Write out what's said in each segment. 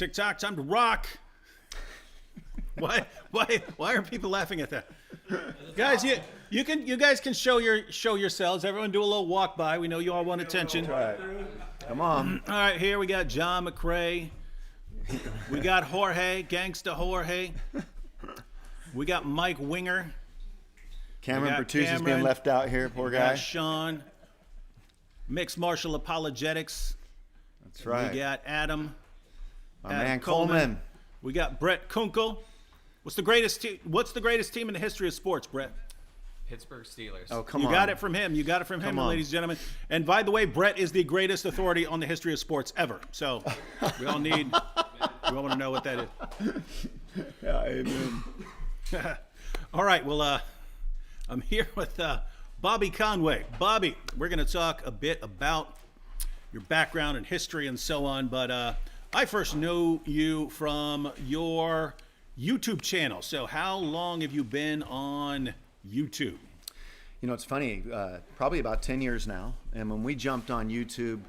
TikTok, time to rock. Why are people laughing at that? Guys, you guys can show yourselves. Everyone do a little walk by. We know you all want attention. That's right. Come on. All right, here we got John McCrae. We got Jorge, Gangsta Jorge. We got Mike Winger. Cameron Bertuzzi's being left out here, poor guy. We got Sean. Mixed Martial Apologetics. That's right. We got Adam. My man Coleman. We got Brett Kunkel. What's the greatest team in the history of sports, Brett? Pittsburgh Steelers. Oh, come on. on. You got it from him. Ladies and gentlemen. And by the way, Brett is the greatest authority on the history of sports ever. So we all want to know what that is. Yeah, amen. All right. Well, I'm here with Bobby Conway. Bobby, we're going to talk a bit about your background and history and so on. But I first know you from your YouTube channel. So how long have you been on YouTube? You know, it's funny, probably about 10 years now. And when we jumped on YouTube,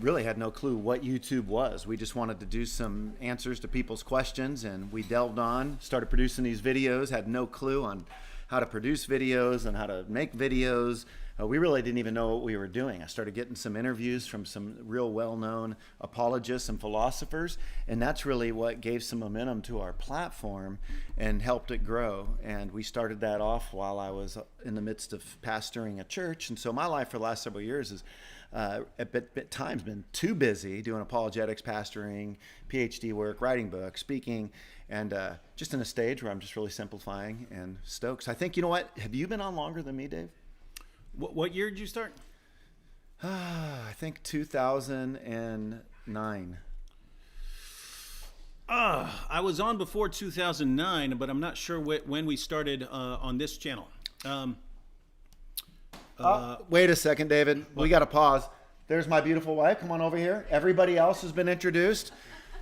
really had no clue what YouTube was. We just wanted to do some answers to people's questions, and we delved on, started producing these videos, had no clue on how to produce videos and how to make videos. We really didn't even know what we were doing. I started getting some interviews from some real well-known apologists and philosophers, and that's really what gave some momentum to our platform and helped it grow. And we started that off while I was in the midst of pastoring a church. And so my life for the last several years is at times been too busy doing apologetics, pastoring, PhD work, writing books, speaking, and just in a stage where I'm just really simplifying and stoked. So I think, you know what? Have you been on longer than me, Dave? What year did you start? I think 2009. I was on before 2009, but I'm not sure when we started on this channel. Wait a second, David. We got to pause. There's my beautiful wife. Come on over here. Everybody else has been introduced.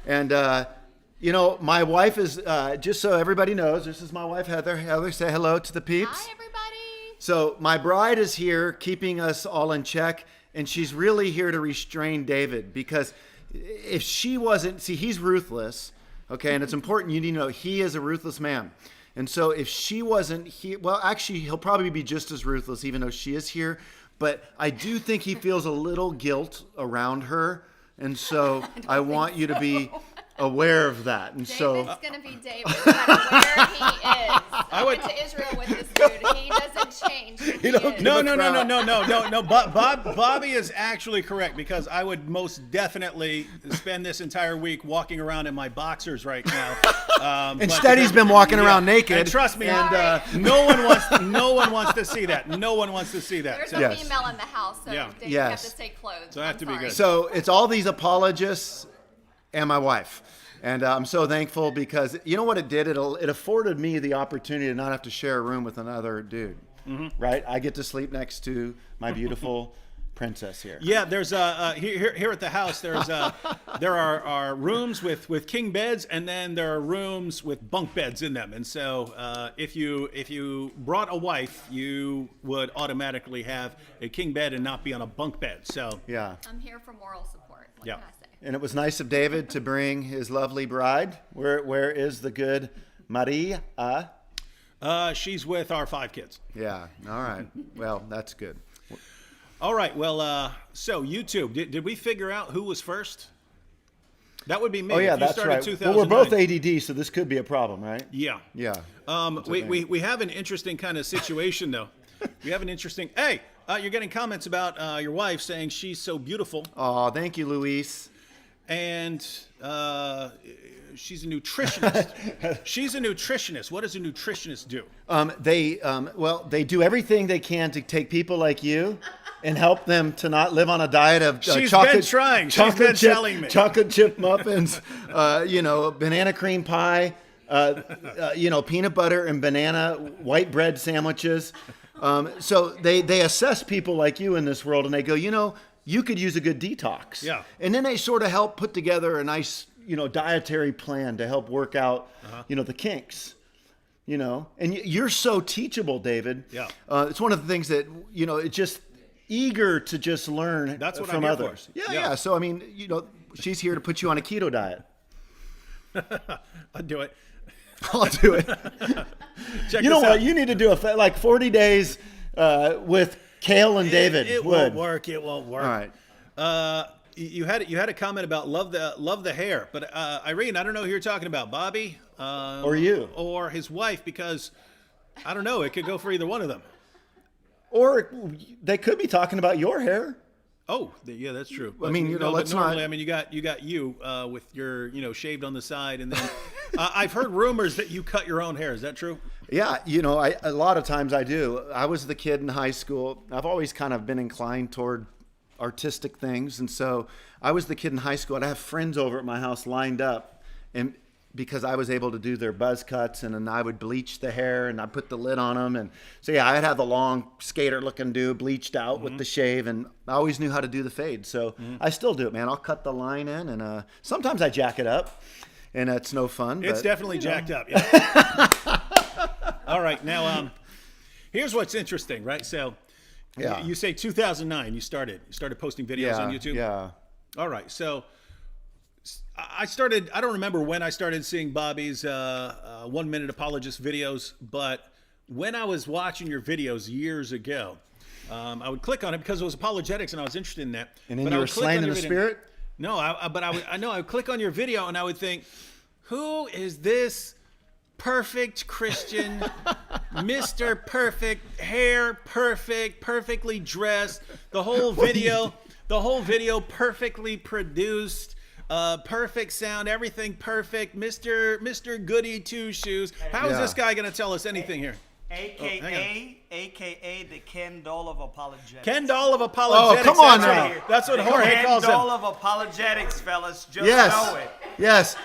And, you know, my wife is, just so everybody knows, this is my wife, Heather. Heather, say hello to the peeps. Hi, everybody. So my bride is here keeping us all in check, and she's really here to restrain David, because if she wasn't, see, he's ruthless, okay, and it's important you need to know he is a ruthless man. And so if she wasn't here, well, actually, he'll probably be just as ruthless, even though she is here, but I do think he feels a little guilt around her, and so I want you to be aware of that. And David's going to be David, no matter where he is. I went to Israel with this dude. He doesn't change. No. Bobby is actually correct, because I would most definitely spend this entire week walking around in my boxers right now. Instead, he's been walking around naked. And trust me, no one wants to see that. No one wants to see that. There's a female in the house, so you have to stay clothed. So I have to be good. So it's all these apologists and my wife. And I'm so thankful, because you know what it did? It afforded me the opportunity to not have to share a room with another dude, right? I get to sleep next to my beautiful princess here. Yeah, there's here at the house. There are rooms with king beds, and then there are rooms with bunk beds in them. And so if you brought a wife, you would automatically have a king bed and not be on a bunk bed. So yeah, I'm here for moral support. What can I say? And it was nice of David to bring his lovely bride. Where is the good Maria? She's with our 5 kids. Yeah. All right. Well, that's good. All right. Well, so YouTube. Did we figure out who was first? That would be me. Oh yeah, that's right. Well, we're both ADD, so this could be a problem, right? Yeah. Yeah. We have an interesting kind of situation though. We have an interesting. Hey, you're getting comments about your wife saying she's so beautiful. Oh, thank you, Luis. And she's a nutritionist. She's a nutritionist. What does a nutritionist do? They do everything they can to take people like you and help them to not live on a diet of She's chocolate. Been trying. She's been telling me. Chocolate chip muffins, banana cream pie, peanut butter and banana white bread sandwiches. So they assess people like you in this world, and they go, you could use a good detox. Yeah. And then they sort of help put together a nice, dietary plan to help work out, the kinks, and you're so teachable, David. Yeah. It's one of the things that, it's just eager to just learn That's what from I'm here others. for. Yeah. So, she's here to put you on a keto diet. I'd do it. I'll do it. Check You know this what? out. You need to do like 40 days with Kale and David. It Wood. won't work. It won't work. All right. You had a comment about love the hair, but Irene, I don't know who you're talking about, Bobby, Or you. or his wife, because I don't know. It could go for either one of them. Or they could be talking about your hair. Oh, yeah, that's true. I mean, you know, but let's normally, not- I mean, you got you with your shaved on the side, and then I've heard rumors that you cut your own hair. Is that true? Yeah, you know, a lot of times I do. I was the kid in high school. I've always kind of been inclined toward artistic things, and so I was the kid in high school. I'd have friends over at my house lined up, and because I was able to do their buzz cuts, and then I would bleach the hair, and I'd put the lid on them, and so yeah, I'd have the long skater-looking dude bleached out with the shave, and I always knew how to do the fade. So I still do it, man. I'll cut the line in, and sometimes I jack it up, and it's no fun. It's but, definitely you know. jacked up. Yeah. All right, now here's what's interesting, right? So, Yeah. you say 2009 you started posting videos on YouTube. Yeah. All right, so I don't remember when I started seeing Bobby's 1 minute apologist videos, but when I was watching your videos years ago, I would click on it because it was apologetics and I was interested in that. And then But you I were would click slain on in your the video- spirit? No, I would click on your video and I would think, who is this perfect Christian, Mr. Perfect, hair perfect, perfectly dressed, the whole video perfectly produced, perfect sound, everything perfect, Mr. Goody Two Shoes. How is Yeah. this guy going to tell us anything here? AKA the Ken Doll of apologetics. Ken Doll of apologetics. Oh, come on that's now. what- That's what The Jorge Ken calls Doll him. of apologetics, fellas. Just Yes. know it. Yes.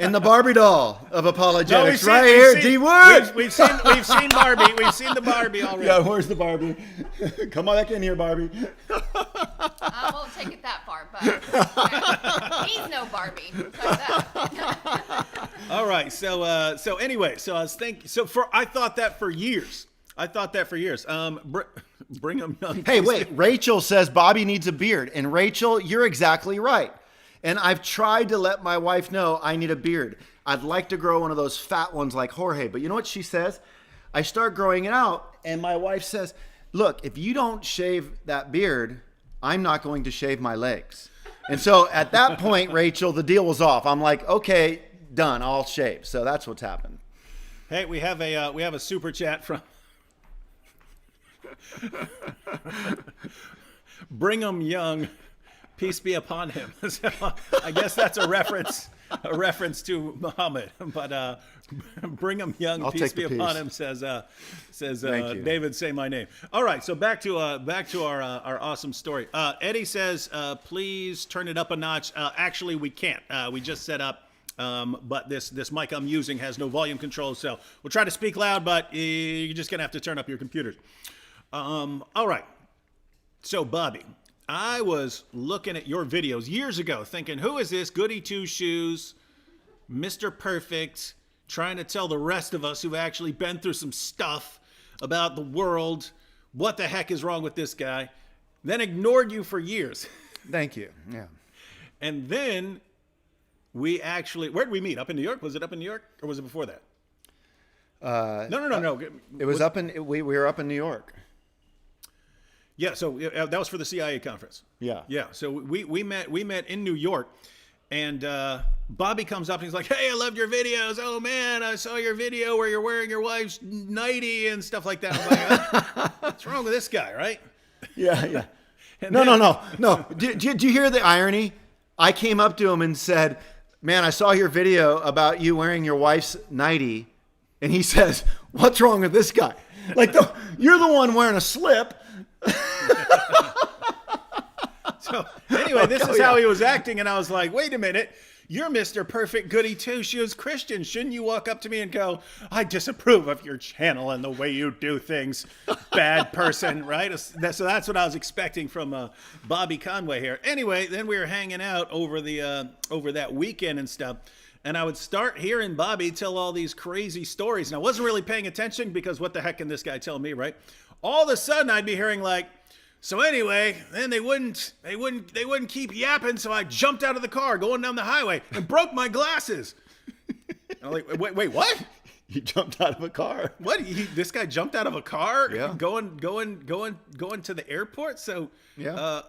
And the Barbie doll of No, apologetics we've right seen- here. we've seen- D Wood. We've seen Barbie. We've seen the Barbie already. Yeah, where's the Barbie? Come on back in here, Barbie. I won't take it that far, but he's no Barbie. Like that. All right. So anyway, so I was thinking. I thought that for years. Brigham Young. Hey, wait. Rachel says Bobby needs a beard. And Rachel, you're exactly right. And I've tried to let my wife know I need a beard. I'd like to grow one of those fat ones like Jorge. But you know what she says? I start growing it out, and my wife says, look, if you don't shave that beard, I'm not going to shave my legs. And so at that point, Rachel, the deal was off. I'm like, okay, done. I'll shave. So that's what's happened. Hey, we have a super chat from Brigham Young. Peace be upon him. So, I guess that's a reference to Muhammad. But Brigham Young, I'll peace take be the upon peace. him, says Thank you. David, say my name. All right, so back to our awesome story. Eddie says, please turn it up a notch. Actually, we can't. We just set up, but this mic I'm using has no volume control, so we'll try to speak loud, but you're just gonna have to turn up your computers. All right. So Bobby, I was looking at your videos years ago thinking, who is this Goody Two Shoes, Mr. Perfect, trying to tell the rest of us who've actually been through some stuff about the world, what the heck is wrong with this guy? Then ignored you for years. Thank you. Yeah. And then we actually, where did we meet? Up in New York? Was it up in New York or was it before that? No. It was we were up in New York. Yeah, so that was for the CIA conference. Yeah. Yeah, so we met in New York, and Bobby comes up and he's like, "Hey, I loved your videos. Oh man, I saw your video where you're wearing your wife's nightie and stuff like that." I'm like, what's wrong with this guy, right? Yeah. And No. Did you hear the irony? I came up to him and said, man, I saw your video about you wearing your wife's nightie. And he says, what's wrong with this guy? Like, you're the one wearing a slip. So anyway, this is how he was acting, and I was like, wait a minute. You're Mr. Perfect Goody Two Shoes Christian. Shouldn't you walk up to me and go, I disapprove of your channel and the way you do things, bad person, right? So that's what I was expecting from Bobby Conway here. Anyway, then we were hanging out over that weekend and stuff, and I would start hearing Bobby tell all these crazy stories, and I wasn't really paying attention because what the heck can this guy tell me, right? All of a sudden, I'd be hearing like, so anyway, then they wouldn't keep yapping, so I jumped out of the car going down the highway and broke my glasses. I'm like, wait, what? You jumped out of a car. What? This guy jumped out of a car, Yeah. going to the airport. So, Yeah.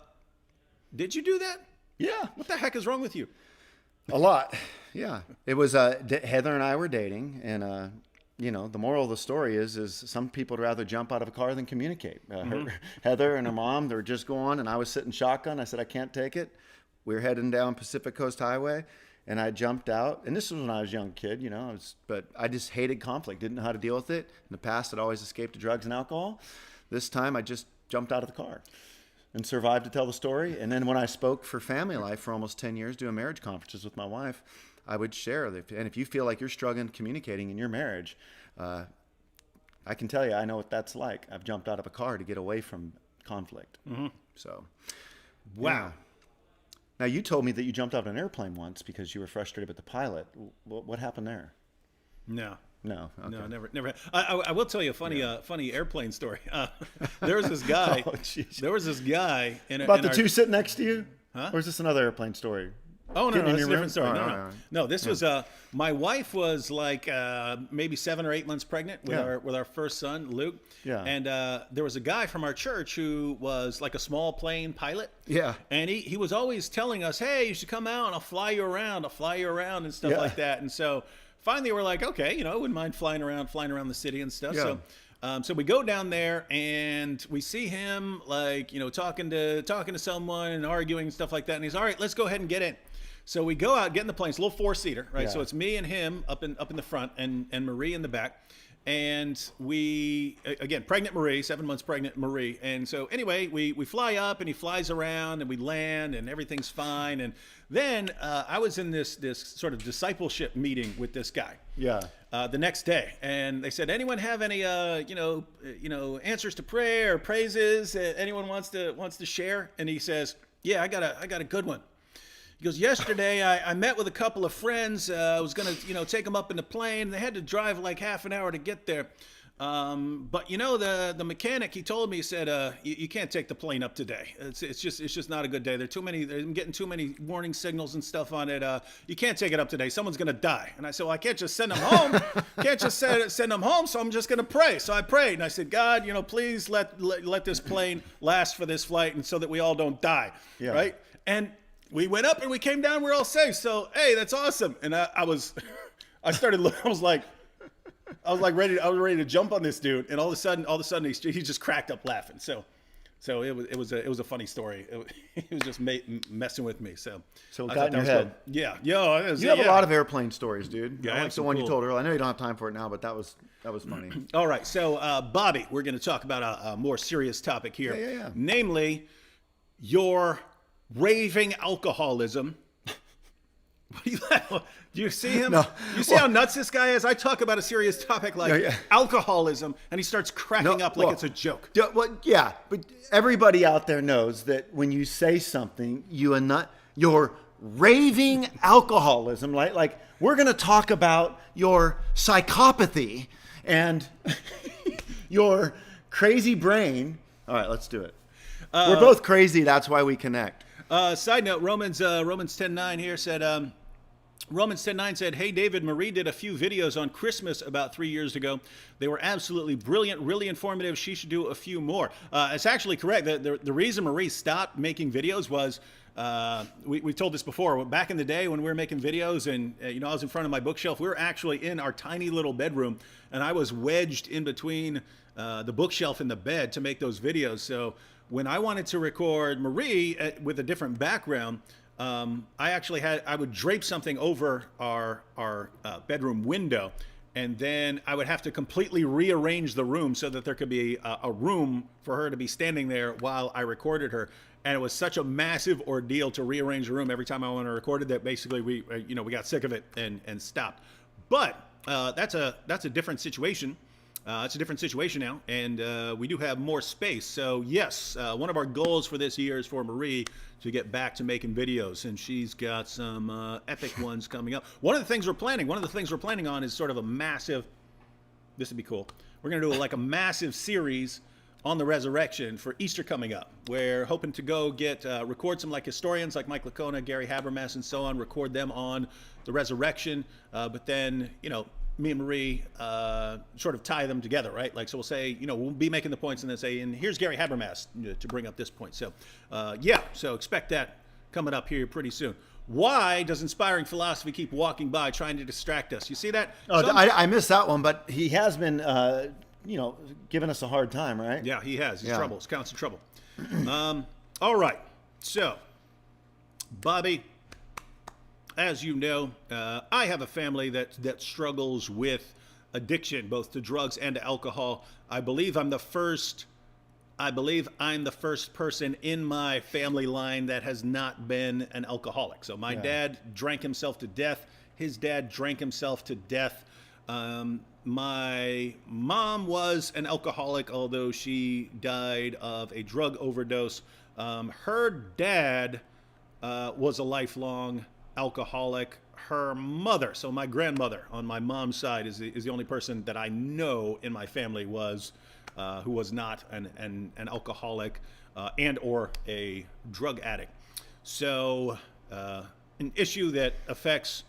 did you do that? Yeah. What the heck is wrong with you? A lot. Yeah. It was Heather and I were dating, and the moral of the story is some people would rather jump out of a car than communicate. Heather and her mom, they were just going, and I was sitting shotgun. I said, I can't take it. We were heading down Pacific Coast Highway, and I jumped out. And this was when I was a young kid, but I just hated conflict, didn't know how to deal with it. In the past, I'd always escaped to drugs and alcohol. This time, I just jumped out of the car and survived to tell the story. And then when I spoke for Family Life for almost 10 years, doing marriage conferences with my wife, I would share that. And if you feel like you're struggling communicating in your marriage, I can tell you, I know what that's like. I've jumped out of a car to get away from conflict. So, Wow. yeah. Now, you told me that you jumped out of an airplane once because you were frustrated with the pilot. What happened there? No. No. Okay. No, never. I will tell you a funny airplane story. There was this guy. Oh, jeez. There was this guy About the two sitting next to you? Huh? Or is this another airplane story? Oh, no, Getting in that's a your different room? story. Oh, No, all no. right. No, this was, my wife was like maybe 7 or 8 months pregnant with Yeah. our first son, Luke. Yeah. And there was a guy from our church who was like a small plane pilot. Yeah. And he was always telling us, hey, you should come out and I'll fly you around and stuff Yeah. like that. And so finally we're like, okay, I wouldn't mind flying around the city and stuff. Yeah. So we go down there and we see him like, talking to someone and arguing and stuff like that. And he's all right, let's go ahead and get in. So we go out, get in the plane. It's a little 4-seater, right? Yeah. So it's me and him up in the front and Marie in the back. And we, again, pregnant Marie, 7 months pregnant Marie. And so anyway, we fly up and he flies around and we land and everything's fine. And then I was in this sort of discipleship meeting with this guy. Yeah. The next day, and they said, anyone have any answers to prayer or praises that anyone wants to share? And he says, yeah, I got a good one. He goes, yesterday I met with a couple of friends. I was going to, take them up in the plane. They had to drive like half an hour to get there. But the mechanic, he told me, he said, you can't take the plane up today. It's just not a good day. They're getting too many warning signals and stuff on it. You can't take it up today. Someone's going to die. And I said, well, I can't just send them home. Can't just send them home. So I'm just going to pray. So I prayed and I said, God, please let this plane last for this flight and so that we all don't die. Yeah. Right. And we went up and we came down. We're all safe. So, hey, that's awesome. And I was ready to jump on this dude. And all of a sudden he just cracked up laughing. So it was a funny story. He was just messing with me. So So it I got thought in that your was head. cool. Yeah. Yo, You have a lot of airplane stories, dude. Yeah, I I have like the some one cool- you told earlier. I know you don't have time for it now, but that was funny. All right. So, Bobby, we're going to talk about a more serious topic here. Yeah. Namely, your raving alcoholism. What do you see him? No. You see how nuts this guy is? I talk about a serious topic like Yeah. alcoholism, and he starts cracking up like well, it's a joke. Yeah, but everybody out there knows that when you say something, your raving alcoholism, like we're going to talk about your psychopathy and your crazy brain. All right, let's do it. We're both crazy. That's why we connect. Side note, Romans 10:9 here said, Romans 10:9 said, hey, David, Marie did a few videos on Christmas about 3 years ago. They were absolutely brilliant, really informative. She should do a few more. It's actually correct. The reason Marie stopped making videos was, we told this before, back in the day when we were making videos and, I was in front of my bookshelf, we were actually in our tiny little bedroom and I was wedged in between the bookshelf and the bed to make those videos. So when I wanted to record Marie with a different background, I would drape something over our bedroom window, and then I would have to completely rearrange the room so that there could be a room for her to be standing there while I recorded her. And it was such a massive ordeal to rearrange the room every time I wanted to record it that basically we got sick of it and stopped. But that's a different situation. It's a different situation now, and we do have more space. So yes, one of our goals for this year is for Marie to get back to making videos, and she's got some epic ones coming up. One of the things we're planning on is sort of a massive, this would be cool, we're going to do like a massive series on the resurrection for Easter coming up. We're hoping to go get record some like historians like Mike Lacona, Gary Habermas, and so on, record them on the resurrection, but then, you know, me and Marie sort of tie them together, right? Like, so we'll say, you know, we'll be making the points and then say, and here's Gary Habermas to bring up this point. So, yeah, so expect that coming up here pretty soon. Why does inspiring philosophy keep walking by trying to distract us? You see that? Oh, I missed that one, but he has been, you know, giving us a hard time, right? Yeah, he has. He's Yeah. trouble. He's constant trouble. All right. So, Bobby, as you know, I have a family that struggles with addiction, both to drugs and to alcohol. I believe I'm the first person in my family line that has not been an alcoholic. So my dad drank himself to death. His dad drank himself to death. My mom was an alcoholic, although she died of a drug overdose. Her dad was a lifelong alcoholic. Her mother, so my grandmother on my mom's side, is the only person that I know in my family who was not an alcoholic and or a drug addict. So an issue that affects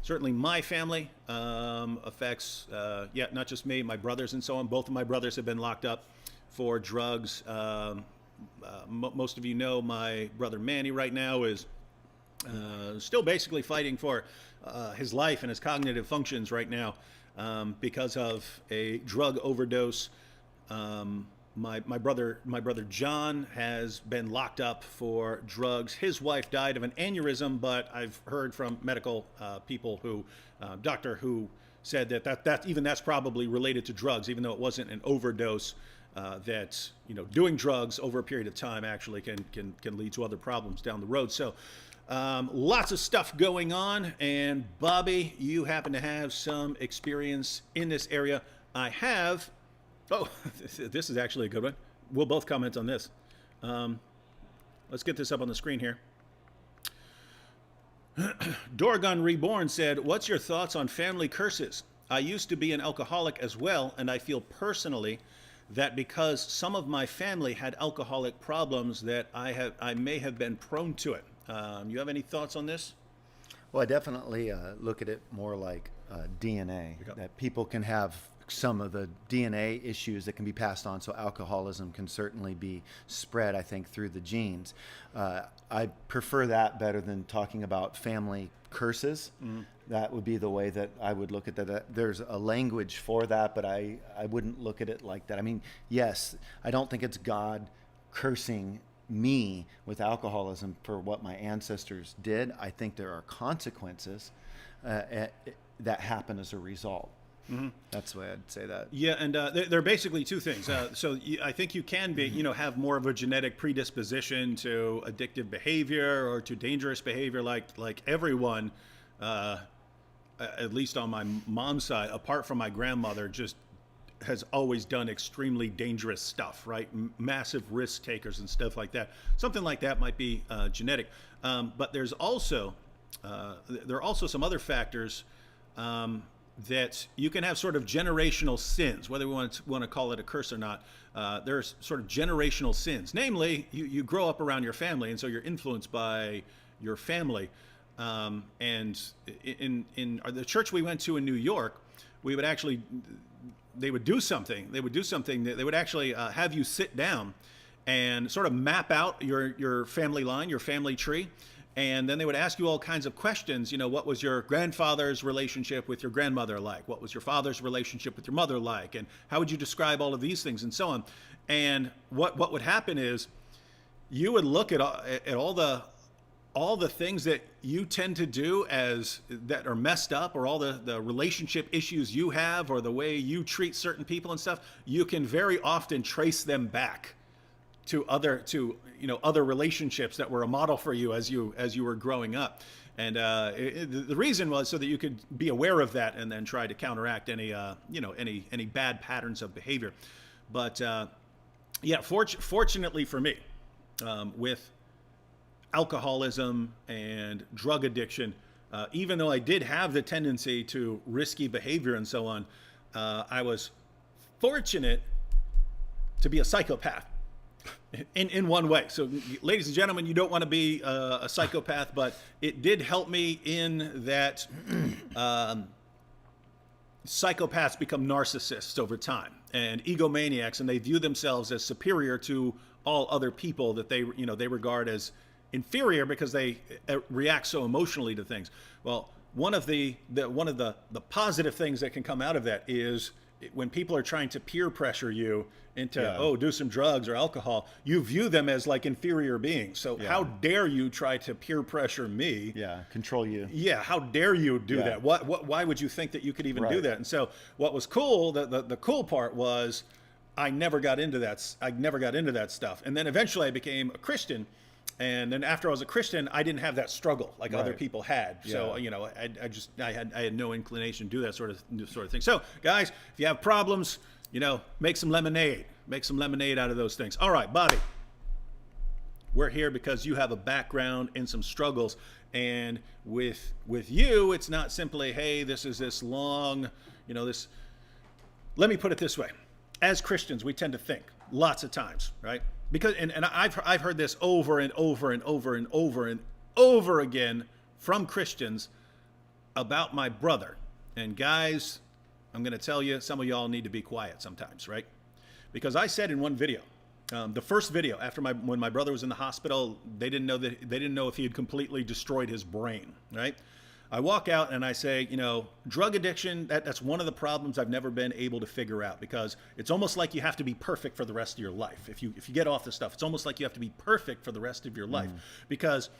certainly my family, affects, not just me, my brothers and so on. Both of my brothers have been locked up for drugs. Most of you know my brother Manny right now is still basically fighting for his life and his cognitive functions right now because of a drug overdose. My brother John has been locked up for drugs. His wife died of an aneurysm, but I've heard from medical people doctor who said that's probably related to drugs, even though it wasn't an overdose. That, you know, doing drugs over a period of time actually can lead to other problems down the road. So lots of stuff going on, and Bobby, you happen to have some experience in this area. I have. Oh, this is actually a good one. We'll both comment on this. Let's get this up on the screen here. Dorgon Reborn said, "What's your thoughts on family curses? I used to be an alcoholic as well, and I feel personally that because some of my family had alcoholic problems that I may have been prone to it." You have any thoughts on this? Well, I definitely look at it more like DNA, that people can have some of the DNA issues that can be passed on. So alcoholism can certainly be spread, I think, through the genes. I prefer that better than talking about family curses. That would be the way that I would look at that. There's a language for that, but I wouldn't look at it like that. I mean, yes, I don't think it's God cursing me with alcoholism for what my ancestors did. I think there are consequences that happen as a result. That's the way I'd say that. Yeah, and there are basically two things. I think you can be, have more of a genetic predisposition to addictive behavior or to dangerous behavior, like everyone, at least on my mom's side, apart from my grandmother, just has always done extremely dangerous stuff, right? Massive risk takers and stuff like that. Something like that might be genetic, but there are also some other factors that you can have sort of generational sins, whether we want to call it a curse or not. There's sort of generational sins. Namely, you grow up around your family, and so you're influenced by your family. And in the church we went to in New York, they would do something. They would actually have you sit down and sort of map out your family line, your family tree. And then they would ask you all kinds of questions. What was your grandfather's relationship with your grandmother like? What was your father's relationship with your mother like? And how would you describe all of these things and so on? And what would happen is you would look at all the things that you tend to do that are messed up, or all the relationship issues you have, or the way you treat certain people and stuff. You can very often trace them back to other relationships that were a model for you as you were growing up. And the reason was so that you could be aware of that and then try to counteract any bad patterns of behavior. But fortunately for me, with alcoholism and drug addiction, even though I did have the tendency to risky behavior and so on, I was fortunate to be a psychopath in one way. So, ladies and gentlemen, you don't want to be a psychopath, but it did help me in that psychopaths become narcissists over time and egomaniacs, and they view themselves as superior to all other people that they regard as inferior because they react so emotionally to things. Well, one of the positive things that can come out of that is when people are trying to peer pressure you into do some drugs or alcohol, you view them as like inferior beings. So how dare you try to peer pressure me? Control you. How dare you do that? Why would you think that you could even do that? And so what was cool, the cool part was I never got into that. I never got into that stuff. And then eventually I became a Christian. And then after I was a Christian, I didn't have that struggle like other people had. So, I had no inclination to do that sort of thing. So, guys, if you have problems, make some lemonade. Make some lemonade out of those things. All right, Bobby. We're here because you have a background in some struggles. And with you, it's not simply, hey, this is this long, this. Let me put it this way. As Christians, we tend to think lots of times, right? Because and I've heard this over and over and over and over and over again from Christians about my brother. And guys, I'm going to tell you, some of y'all need to be quiet sometimes, right? Because I said in one video, the first video after when my brother was in the hospital, they didn't know if he had completely destroyed his brain, right? I walk out and I say, drug addiction, that's one of the problems I've never been able to figure out, because it's almost like you have to be perfect for the rest of your life. If you get off this stuff, it's almost like you have to be perfect for the rest of your life. Because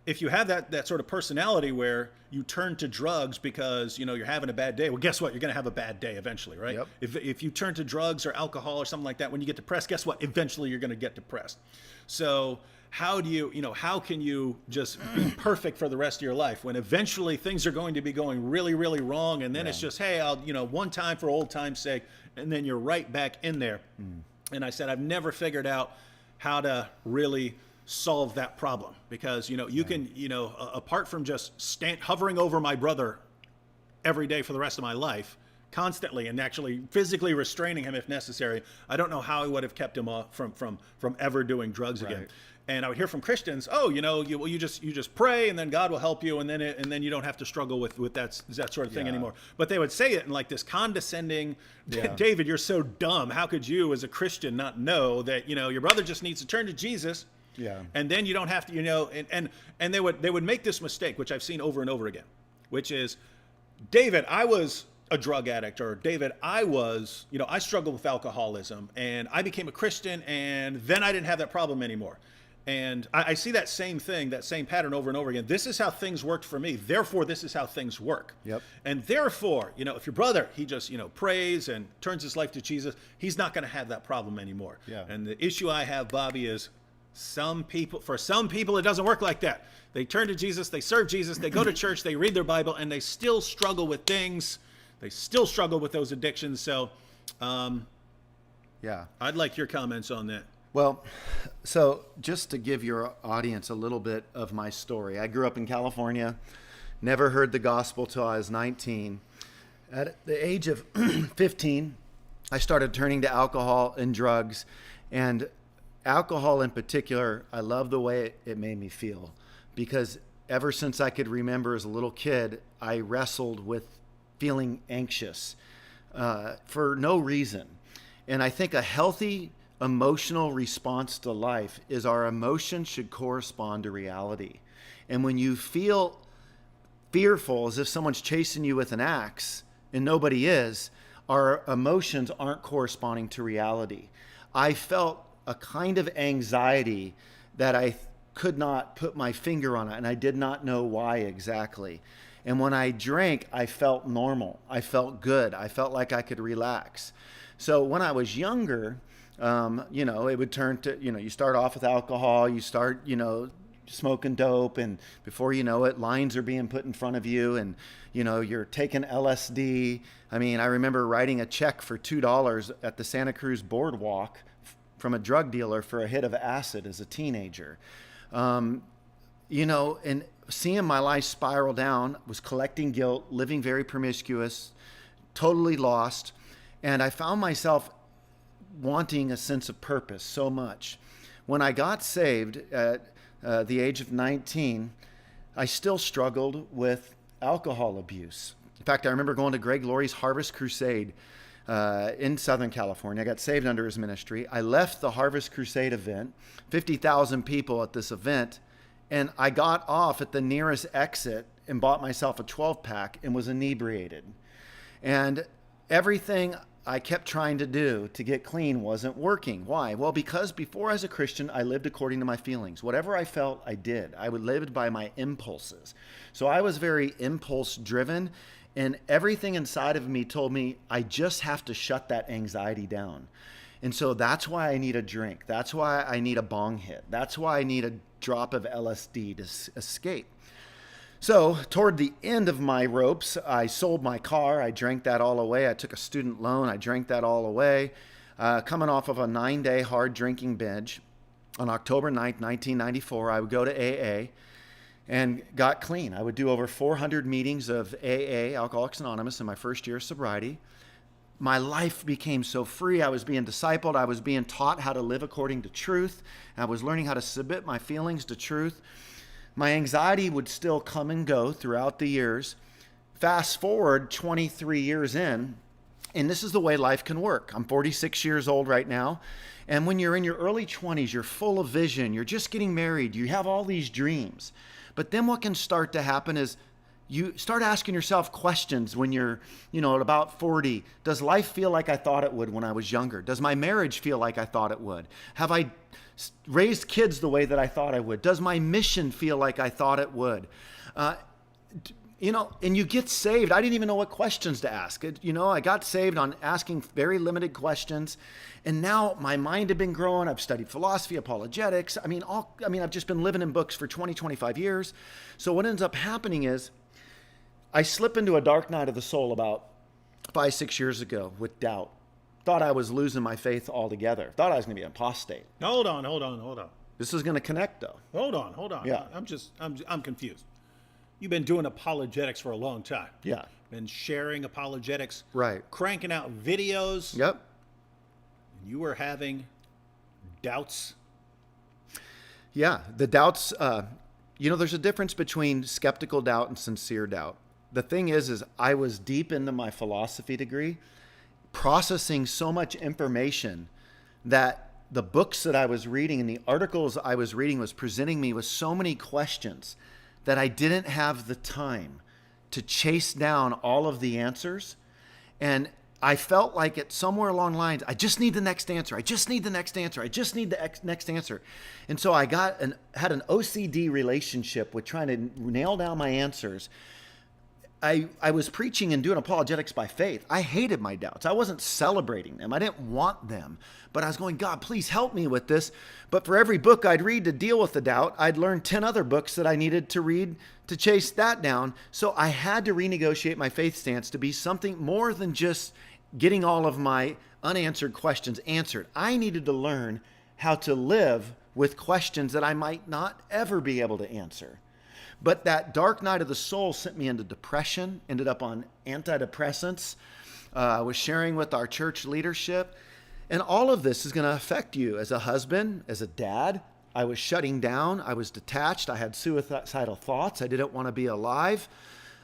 if you have that sort of personality where you turn to drugs because, you're having a bad day, well, guess what? You're going to have a bad day eventually, right? Yep. If you turn to drugs or alcohol or something like that, when you get depressed, guess what? Eventually you're going to get depressed. So how can you just be perfect for the rest of your life when eventually things are going to be going really, really wrong? And then it's just, hey, I'll, one time for old time's sake, and then you're right back in there. And I said, I've never figured out how to really solve that problem, because, you can, apart from just hovering over my brother every day for the rest of my life, constantly, and actually physically restraining him if necessary, I don't know how I would have kept him off from ever doing drugs again. And I would hear from Christians, you just pray and then God will help you, and then you don't have to struggle with that sort of thing anymore. But they would say it in like this condescending, David, you're so dumb. How could you as a Christian not know that, your brother just needs to turn to Jesus? And then you don't have to, and they would make this mistake, which I've seen over and over again, which is, David, I was a drug addict, or David, I struggled with alcoholism and I became a Christian and then I didn't have that problem anymore. And I see that same thing, that same pattern over and over again. This is how things worked for me. Therefore, this is how things work. And therefore, if your brother, he just, prays and turns his life to Jesus, he's not going to have that problem anymore. And the issue I have, Bobby, is for some people, it doesn't work like that. They turn to Jesus, they serve Jesus, they go to church, they read their Bible, and they still struggle with things. They still struggle with those addictions. So, I'd like your comments on that. Well, so just to give your audience a little bit of my story, I grew up in California, never heard the gospel till I was 19. At the age of 15, I started turning to alcohol and drugs, and alcohol in particular, I love the way it made me feel, because ever since I could remember as a little kid, I wrestled with feeling anxious for no reason. And I think a healthy emotional response to life is our emotions should correspond to reality. And when you feel fearful as if someone's chasing you with an axe and nobody is, our emotions aren't corresponding to reality. I felt a kind of anxiety that I could not put my finger on it, and I did not know why exactly. And when I drank, I felt normal. I felt good. I felt like I could relax. So when I was younger, it would turn to, you start off with alcohol, you start, smoking dope, and before you know it, lines are being put in front of you, and, you're taking LSD. I mean, I remember writing a check for $2 at the Santa Cruz boardwalk from a drug dealer for a hit of acid as a teenager. And seeing my life spiral down, was collecting guilt, living very promiscuous, totally lost. And I found myself wanting a sense of purpose so much. When I got saved at the age of 19, I still struggled with alcohol abuse. In fact, I remember going to Greg Laurie's Harvest Crusade in Southern California. I got saved under his ministry. I left the Harvest Crusade event, 50,000 people at this event, and I got off at the nearest exit and bought myself a 12-pack and was inebriated. And everything I kept trying to do to get clean wasn't working. Why? Well, because before as a Christian, I lived according to my feelings. Whatever I felt, I did. I would live by my impulses. So I was very impulse driven, and everything inside of me told me I just have to shut that anxiety down. And so that's why I need a drink. That's why I need a bong hit. That's why I need a drop of LSD to escape. So toward the end of my ropes, I sold my car. I drank that all away. I took a student loan. I drank that all away. Coming off of a 9-day hard drinking binge, on October 9th, 1994, I would go to AA and got clean. I would do over 400 meetings of AA, Alcoholics Anonymous, in my first year of sobriety. My life became so free. I was being discipled. I was being taught how to live according to truth. I was learning how to submit my feelings to truth. My anxiety would still come and go throughout the years. Fast forward 23 years in, and this is the way life can work. I'm 46 years old right now. And when you're in your early 20s, you're full of vision. You're just getting married. You have all these dreams. But then what can start to happen is you start asking yourself questions when you're, at about 40. Does life feel like I thought it would when I was younger? Does my marriage feel like I thought it would? Have I raised kids the way that I thought I would? Does my mission feel like I thought it would? And you get saved. I didn't even know what questions to ask. I got saved on asking very limited questions. And now my mind had been growing. I've studied philosophy, apologetics. I've just been living in books for 20, 25 years. So what ends up happening is I slip into a dark night of the soul about 5, 6 years ago with doubt. Thought I was losing my faith altogether. Thought I was going to be an apostate. Hold on. This is going to connect, though. Hold on. Yeah. I'm confused. You've been doing apologetics for a long time. Yeah. Been sharing apologetics. Right. Cranking out videos. Yep. You were having doubts. Yeah. The doubts, there's a difference between skeptical doubt and sincere doubt. The thing is I was deep into my philosophy degree, processing so much information that the books that I was reading and the articles I was reading was presenting me with so many questions that I didn't have the time to chase down all of the answers. And I felt like it somewhere along the lines, I just need the next answer. I just need the next answer. I just need the next answer. And so I had an OCD relationship with trying to nail down my answers. I was preaching and doing apologetics by faith. I hated my doubts. I wasn't celebrating them. I didn't want them. But I was going, God, please help me with this. But for every book I'd read to deal with the doubt, I'd learn 10 other books that I needed to read to chase that down. So I had to renegotiate my faith stance to be something more than just getting all of my unanswered questions answered. I needed to learn how to live with questions that I might not ever be able to answer. But that dark night of the soul sent me into depression, ended up on antidepressants. I was sharing with our church leadership. And all of this is going to affect you as a husband, as a dad. I was shutting down. I was detached. I had suicidal thoughts. I didn't want to be alive.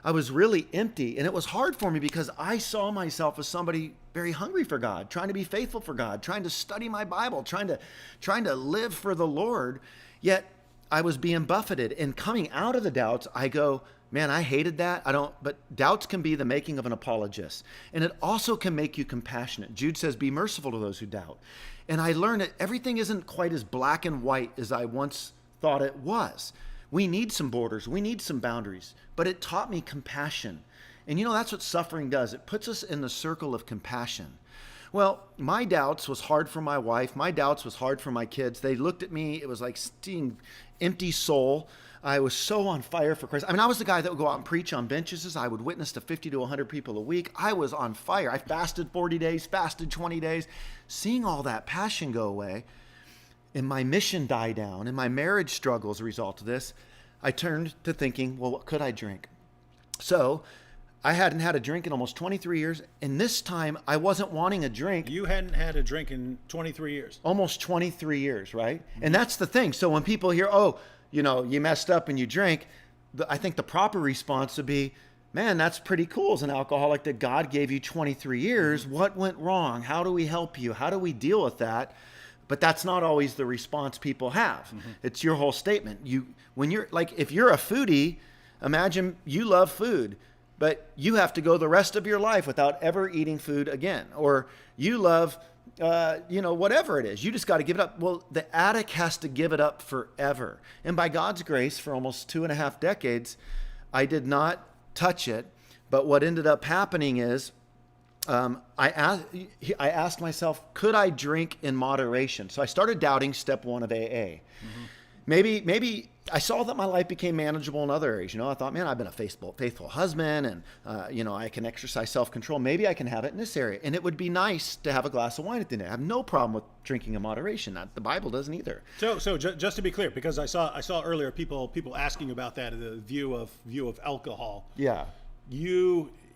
I was really empty. And it was hard for me because I saw myself as somebody very hungry for God, trying to be faithful for God, trying to study my Bible, trying to live for the Lord. Yet I was being buffeted, and coming out of the doubts, I go, man, I hated that. But doubts can be the making of an apologist. And it also can make you compassionate. Jude says, be merciful to those who doubt. And I learned that everything isn't quite as black and white as I once thought it was. We need some borders. We need some boundaries. But it taught me compassion. And that's what suffering does. It puts us in the circle of compassion. Well, my doubts was hard for my wife. My doubts was hard for my kids. They looked at me. It was like seeing empty soul. I was so on fire for Christ. I was the guy that would go out and preach on benches. I would witness to 50 to 100 people a week. I was on fire. I fasted 40 days, fasted 20 days. Seeing all that passion go away and my mission die down and my marriage struggle as a result of this, I turned to thinking, well, what could I drink? So I hadn't had a drink in almost 23 years. And this time I wasn't wanting a drink. You hadn't had a drink in 23 years. Almost 23 years, right? And that's the thing. So when people hear, oh, you messed up and you drank, I think the proper response would be, man, that's pretty cool as an alcoholic that God gave you 23 years. What went wrong? How do we help you? How do we deal with that? But that's not always the response people have. It's your whole statement. When you're like, if you're a foodie, imagine you love food, but you have to go the rest of your life without ever eating food again. Or you love, whatever it is, you just got to give it up. Well, the addict has to give it up forever. And by God's grace, for almost 2.5 decades, I did not touch it. But what ended up happening is, I asked myself, could I drink in moderation? So I started doubting step 1 of AA. Maybe I saw that my life became manageable in other areas. I thought, man, I've been a faithful husband, and I can exercise self-control. Maybe I can have it in this area, and it would be nice to have a glass of wine at the end. I have no problem with drinking in moderation. The Bible doesn't either. So just to be clear, because I saw earlier people asking about that, the view of alcohol. Yeah.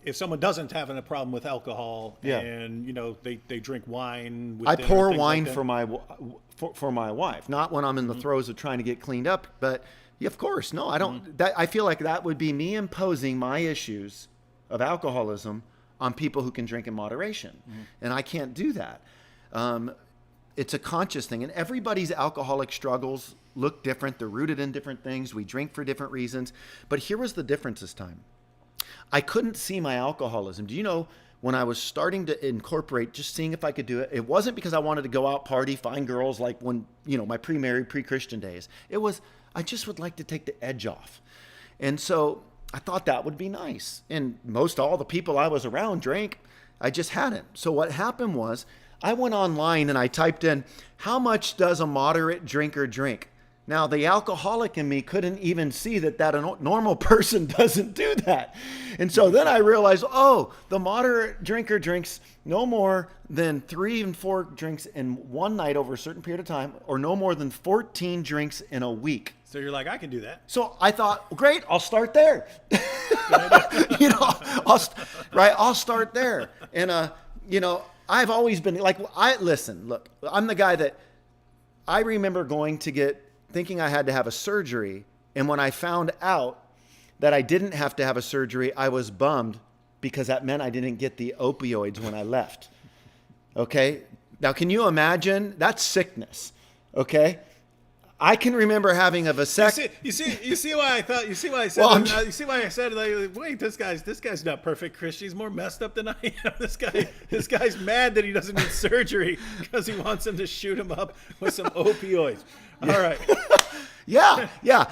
If someone doesn't have a problem with alcohol, Yeah. and they drink wine, with I dinner, pour things wine like that. for my wife, not when I'm in the throes of trying to get cleaned up. But yeah, of course, no, I don't. I feel like that would be me imposing my issues of alcoholism on people who can drink in moderation, and I can't do that. It's a conscious thing, and everybody's alcoholic struggles look different. They're rooted in different things. We drink for different reasons. But here was the difference this time. I couldn't see my alcoholism. Do you know, when I was starting to incorporate, just seeing if I could do it, it wasn't because I wanted to go out, party, find girls like when, my pre-married, pre-Christian days. It was, I just would like to take the edge off. And so I thought that would be nice. And most all the people I was around drank. I just hadn't. So what happened was I went online and I typed in, how much does a moderate drinker drink? Now, the alcoholic in me couldn't even see that a normal person doesn't do that. And so then I realized, the moderate drinker drinks no more than 3 and 4 drinks in one night over a certain period of time, or no more than 14 drinks in a week. So you're like, I can do that. So I thought, great, I'll start there. I'll start there. And, I've always been like, look, I'm the guy that I remember thinking I had to have a surgery. And when I found out that I didn't have to have a surgery, I was bummed because that meant I didn't get the opioids when I left. Okay. Now, can you imagine? That's sickness. Okay. I can remember having a vasectomy. You see why I thought. You see why I said. Well, you see why I said, like, wait, this guy's not perfect, Christian. He's more messed up than I am. This guy's mad that he doesn't need surgery because he wants him to shoot him up with some opioids. All right. Yeah.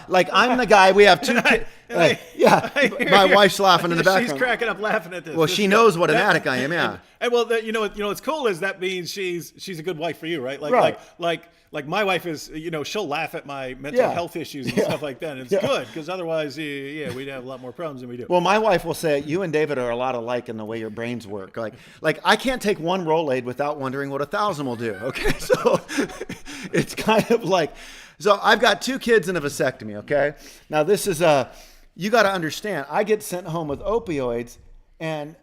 Like, I'm the guy. We have 2 kids. My wife's laughing in the background. She's cracking up laughing at this. Well, she knows what an addict I am. Yeah. And well, what's cool is that means she's a good wife for you, right? Like my wife is, she'll laugh at my mental health issues and stuff like that. And it's good because otherwise, we'd have a lot more problems than we do. Well, my wife will say, you and David are a lot alike in the way your brains work. Like I can't take one Rolade without wondering what 1,000 will do. Okay. So it's kind of like, so I've got 2 kids and a vasectomy. Okay. Now this is you got to understand, I get sent home with opioids and,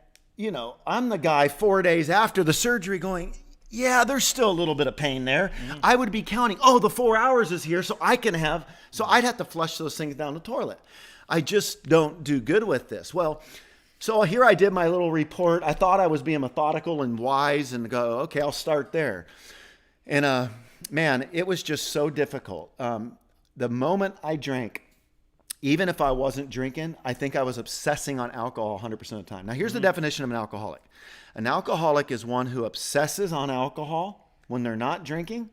I'm the guy 4 days after the surgery going, yeah, there's still a little bit of pain there. Mm-hmm. I would be counting, the 4 hours is here, so I'd have to flush those things down the toilet. I just don't do good with this. Well, so here I did my little report. I thought I was being methodical and wise and go, okay, I'll start there. And man, it was just so difficult. The moment I drank, even if I wasn't drinking, I think I was obsessing on alcohol 100% of the time. Now, here's the definition of an alcoholic. An alcoholic is one who obsesses on alcohol when they're not drinking.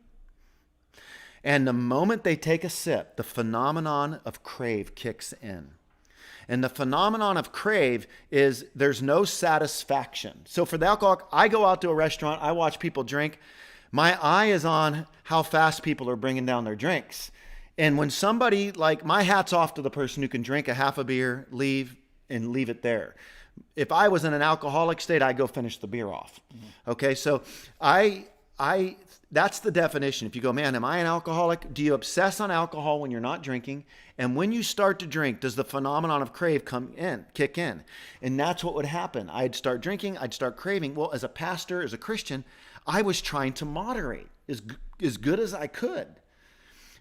And the moment they take a sip, the phenomenon of crave kicks in. And the phenomenon of crave is there's no satisfaction. So for the alcoholic, I go out to a restaurant, I watch people drink. My eye is on how fast people are bringing down their drinks. And when somebody, like, my hat's off to the person who can drink a half a beer, leave it there. If I was in an alcoholic state, I'd go finish the beer off. Mm-hmm. Okay, so I that's the definition. If you go, man, am I an alcoholic? Do you obsess on alcohol when you're not drinking? And when you start to drink, does the phenomenon of crave kick in? And that's what would happen. I'd start drinking, I'd start craving. Well, as a pastor, as a Christian, I was trying to moderate as good as I could.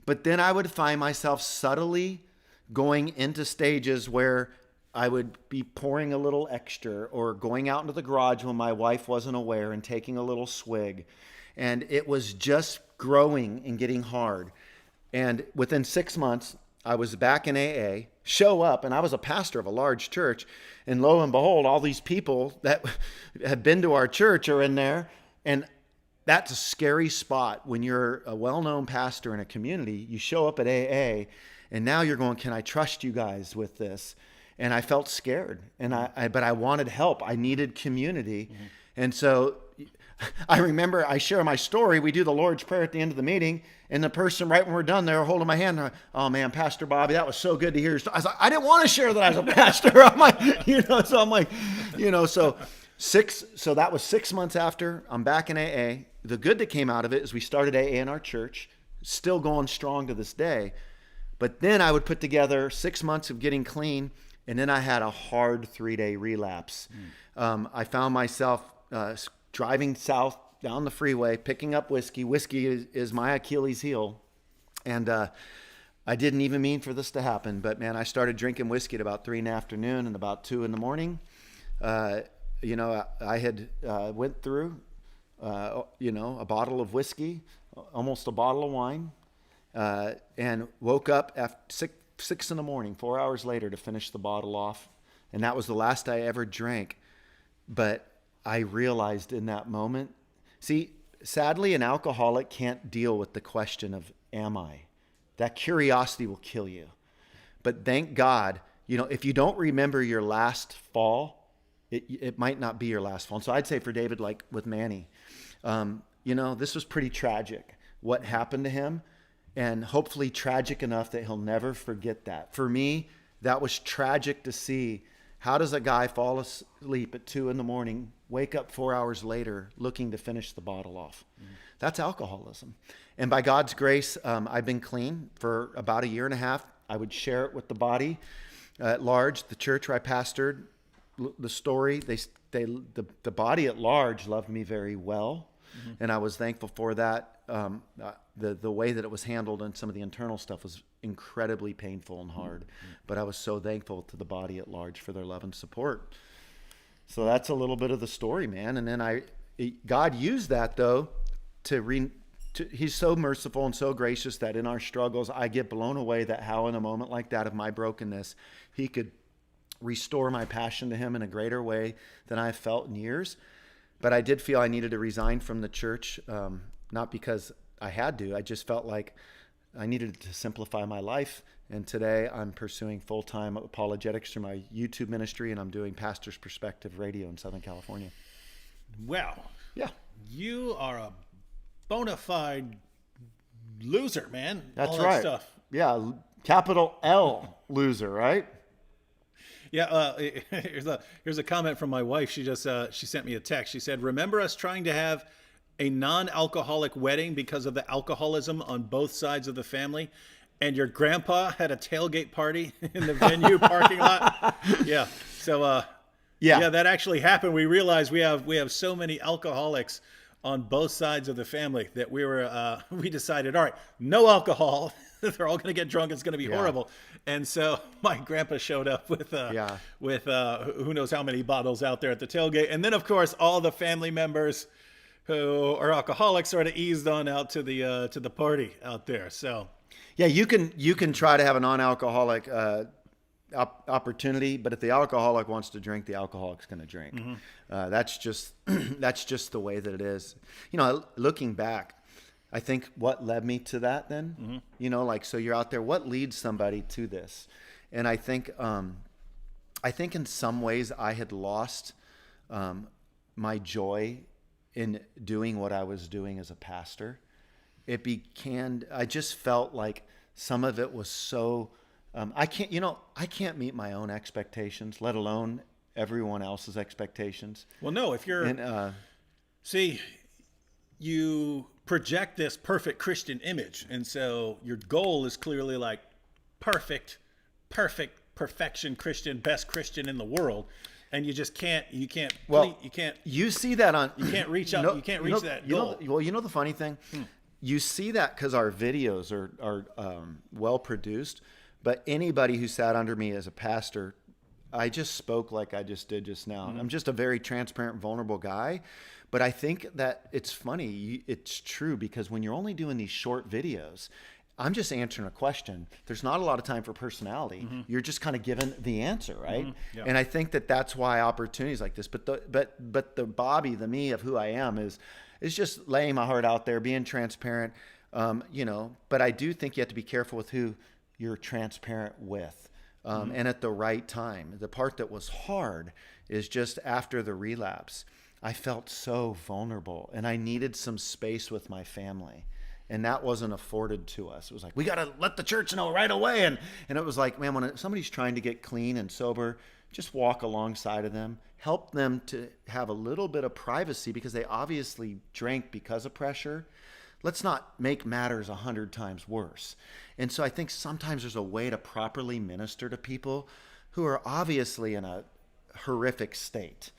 But then I would find myself subtly going into stages where I would be pouring a little extra or going out into the garage when my wife wasn't aware and taking a little swig. And it was just growing and getting hard. And within 6 months, I was back in AA, show up, and I was a pastor of a large church. And lo and behold, all these people that had been to our church are in there. And that's a scary spot when you're a well-known pastor in a community. You show up at AA, and now you're going, can I trust you guys with this? And I felt scared, but I wanted help. I needed community. Mm-hmm. And so I remember I share my story. We do the Lord's Prayer at the end of the meeting, and the person right when we're done, they're holding my hand. Oh man, Pastor Bobby, that was so good to hear. I was like, I didn't want to share that I was a pastor. I'm like, so that was 6 months after. I'm back in AA. The good that came out of it is we started AA in our church, still going strong to this day. But then I would put together 6 months of getting clean, and then I had a hard 3-day relapse. I found myself driving south down the freeway, picking up whiskey. Whiskey is my Achilles heel. And I didn't even mean for this to happen. But, man, I started drinking whiskey at about 3 in the afternoon and about 2 in the morning. I had went through, a bottle of whiskey, almost a bottle of wine, and woke up after 6 in the morning, 4 hours later to finish the bottle off. And that was the last I ever drank. But I realized in that moment, see, sadly, an alcoholic can't deal with the question of, am I? That curiosity will kill you. But thank God, if you don't remember your last fall, it might not be your last fall. And so I'd say for David, like with Manny, this was pretty tragic, what happened to him, and hopefully tragic enough that he'll never forget that. For me, that was tragic to see. How does a guy fall asleep at 2 in the morning, wake up 4 hours later looking to finish the bottle off? Mm-hmm. That's alcoholism. And by God's grace, I've been clean for about 1.5 years. I would share it with the body at large, the church where I pastored. The story, the body at large loved me very well. Mm-hmm. And I was thankful for that. The way that it was handled and some of the internal stuff was incredibly painful and hard. Mm-hmm. But I was so thankful to the body at large for their love and support. So that's a little bit of the story, man. And then God used that, though, He's so merciful and so gracious that in our struggles, I get blown away that how in a moment like that of my brokenness, He could restore my passion to Him in a greater way than I've felt in years. But I did feel I needed to resign from the church, not because I had to. I just felt like I needed to simplify my life. And today I'm pursuing full-time apologetics through my YouTube ministry, and I'm doing Pastor's Perspective Radio in Southern California. Well, yeah, you are a bona fide loser, man. That's all right. That stuff. Yeah, capital L loser, right? Yeah, here's a comment from my wife. She just she sent me a text. She said, "Remember us trying to have a non-alcoholic wedding because of the alcoholism on both sides of the family, and your grandpa had a tailgate party in the venue parking lot." Yeah. So yeah, that actually happened. We realized we have so many alcoholics on both sides of the family that we decided, all right, no alcohol. They're all going to get drunk. It's going to be horrible. And so my grandpa showed up with who knows how many bottles out there at the tailgate. And then, of course, all the family members who are alcoholics sort of eased on out to the party out there. So yeah, you can try to have a non-alcoholic opportunity, but if the alcoholic wants to drink, the alcoholic's going to drink. Mm-hmm. That's just the way that it is. Looking back, I think what led me to that then, so you're out there, what leads somebody to this? And I think in some ways I had lost my joy in doing what I was doing as a pastor. I just felt like some of it was so, I can't meet my own expectations, let alone everyone else's expectations. Well, no, if you're, see, you project this perfect Christian image, and so your goal is clearly like perfection Christian, best Christian in the world, and you just can't. You can't. You see that on. You can't reach up. You can't reach that goal. You know the funny thing, you see that because our videos are well produced, but anybody who sat under me as a pastor, I just spoke like I just did just now. I'm just a very transparent, vulnerable guy. But I think that it's funny. It's true because when you're only doing these short videos, I'm just answering a question. There's not a lot of time for personality. You're just kind of given the answer, right? Yeah. And I think that that's why opportunities like this. But the Bobby, the me of who I am, is just laying my heart out there, being transparent. But I do think you have to be careful with who you're transparent with, and at the right time. The part that was hard is just after the relapse. I felt so vulnerable, and I needed some space with my family. And that wasn't afforded to us. It was like, we got to let the church know right away. And it was like, man, when somebody's trying to get clean and sober, just walk alongside of them, help them to have a little bit of privacy because they obviously drank because of pressure. Let's not make matters 100 times worse. And so I think sometimes there's a way to properly minister to people who are obviously in a horrific state.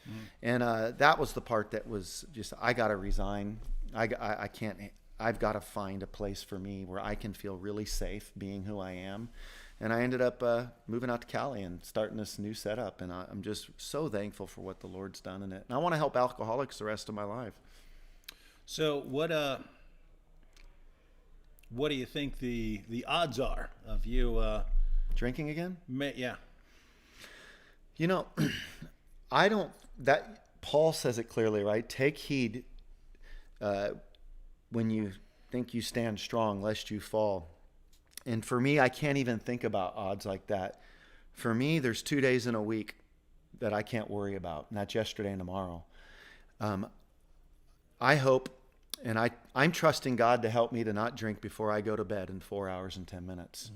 And that was the part that was just, I got to resign. I can't. I've got to find a place for me where I can feel really safe being who I am. And I ended up moving out to Cali and starting this new setup. And I'm just so thankful for what the Lord's done in it. And I want to help alcoholics the rest of my life. So what do you think the odds are of you Drinking again? Yeah. I don't, that Paul says it clearly, right? Take heed when you think you stand strong, lest you fall. And for me, I can't even think about odds like that. For me, there's 2 days in a week that I can't worry about, and that's yesterday and tomorrow. I hope, and I'm trusting God to help me to not drink before I go to bed in 4 hours and 10 minutes.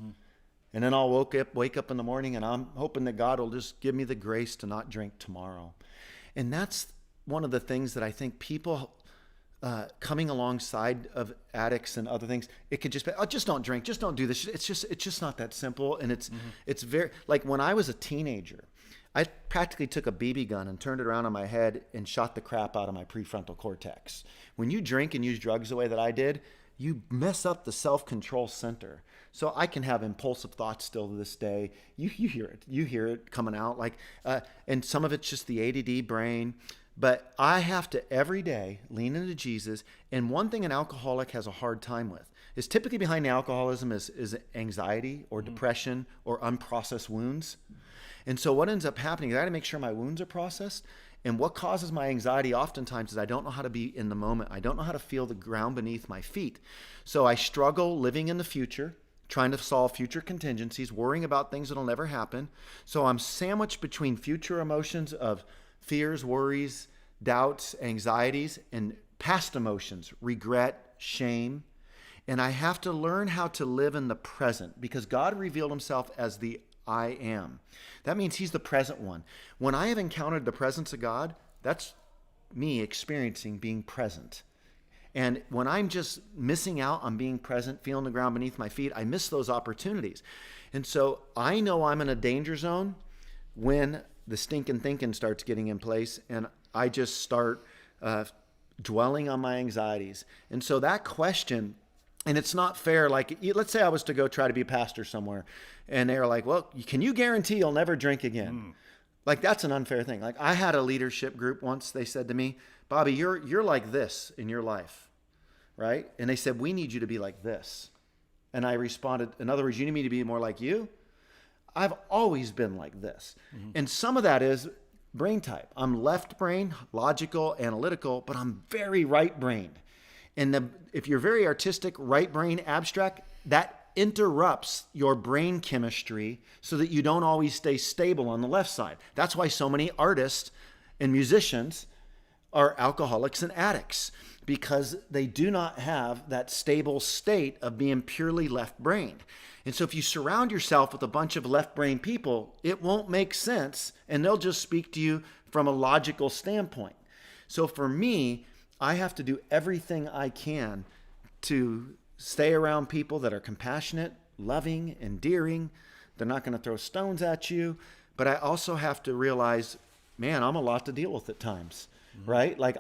And then I'll wake up in the morning, and I'm hoping that God will just give me the grace to not drink tomorrow. And that's one of the things that I think people coming alongside of addicts and other things, it could just be, oh, just don't drink, just don't do this. It's just not that simple. And it's very, like when I was a teenager, I practically took a BB gun and turned it around on my head and shot the crap out of my prefrontal cortex. When you drink and use drugs the way that I did, you mess up the self-control center. So I can have impulsive thoughts still to this day. You hear it coming out and some of it's just the ADD brain. But I have to every day lean into Jesus. And one thing an alcoholic has a hard time with is typically behind the alcoholism is anxiety or depression or unprocessed wounds. And so what ends up happening is I got to make sure my wounds are processed. And what causes my anxiety oftentimes is I don't know how to be in the moment. I don't know how to feel the ground beneath my feet. So I struggle living in the future, trying to solve future contingencies, worrying about things that'll never happen. So I'm sandwiched between future emotions of fears, worries, doubts, anxieties, and past emotions, regret, shame. And I have to learn how to live in the present because God revealed himself as the I am. That means he's the present one. When I have encountered the presence of God, that's me experiencing being present. And when I'm just missing out on being present, feeling the ground beneath my feet, I miss those opportunities. And so I know I'm in a danger zone when the stinking thinking starts getting in place and I just start dwelling on my anxieties. And so that question, and it's not fair, like let's say I was to go try to be a pastor somewhere and they're like, well, can you guarantee you'll never drink again? Like that's an unfair thing. Like I had a leadership group once, they said to me, Bobby, you're like this in your life, right? And they said, we need you to be like this. And I responded, in other words, you need me to be more like you? I've always been like this. And some of that is brain type. I'm left brain, logical, analytical, but I'm very right brained. And if you're very artistic, right brain, abstract, that interrupts your brain chemistry so that you don't always stay stable on the left side. That's why so many artists and musicians are alcoholics and addicts, because they do not have that stable state of being purely left-brained. And so if you surround yourself with a bunch of left-brained people, it won't make sense, and they'll just speak to you from a logical standpoint. So for me, I have to do everything I can to stay around people that are compassionate, loving, endearing. They're not going to throw stones at you. But I also have to realize, man, I'm a lot to deal with at times, right? Like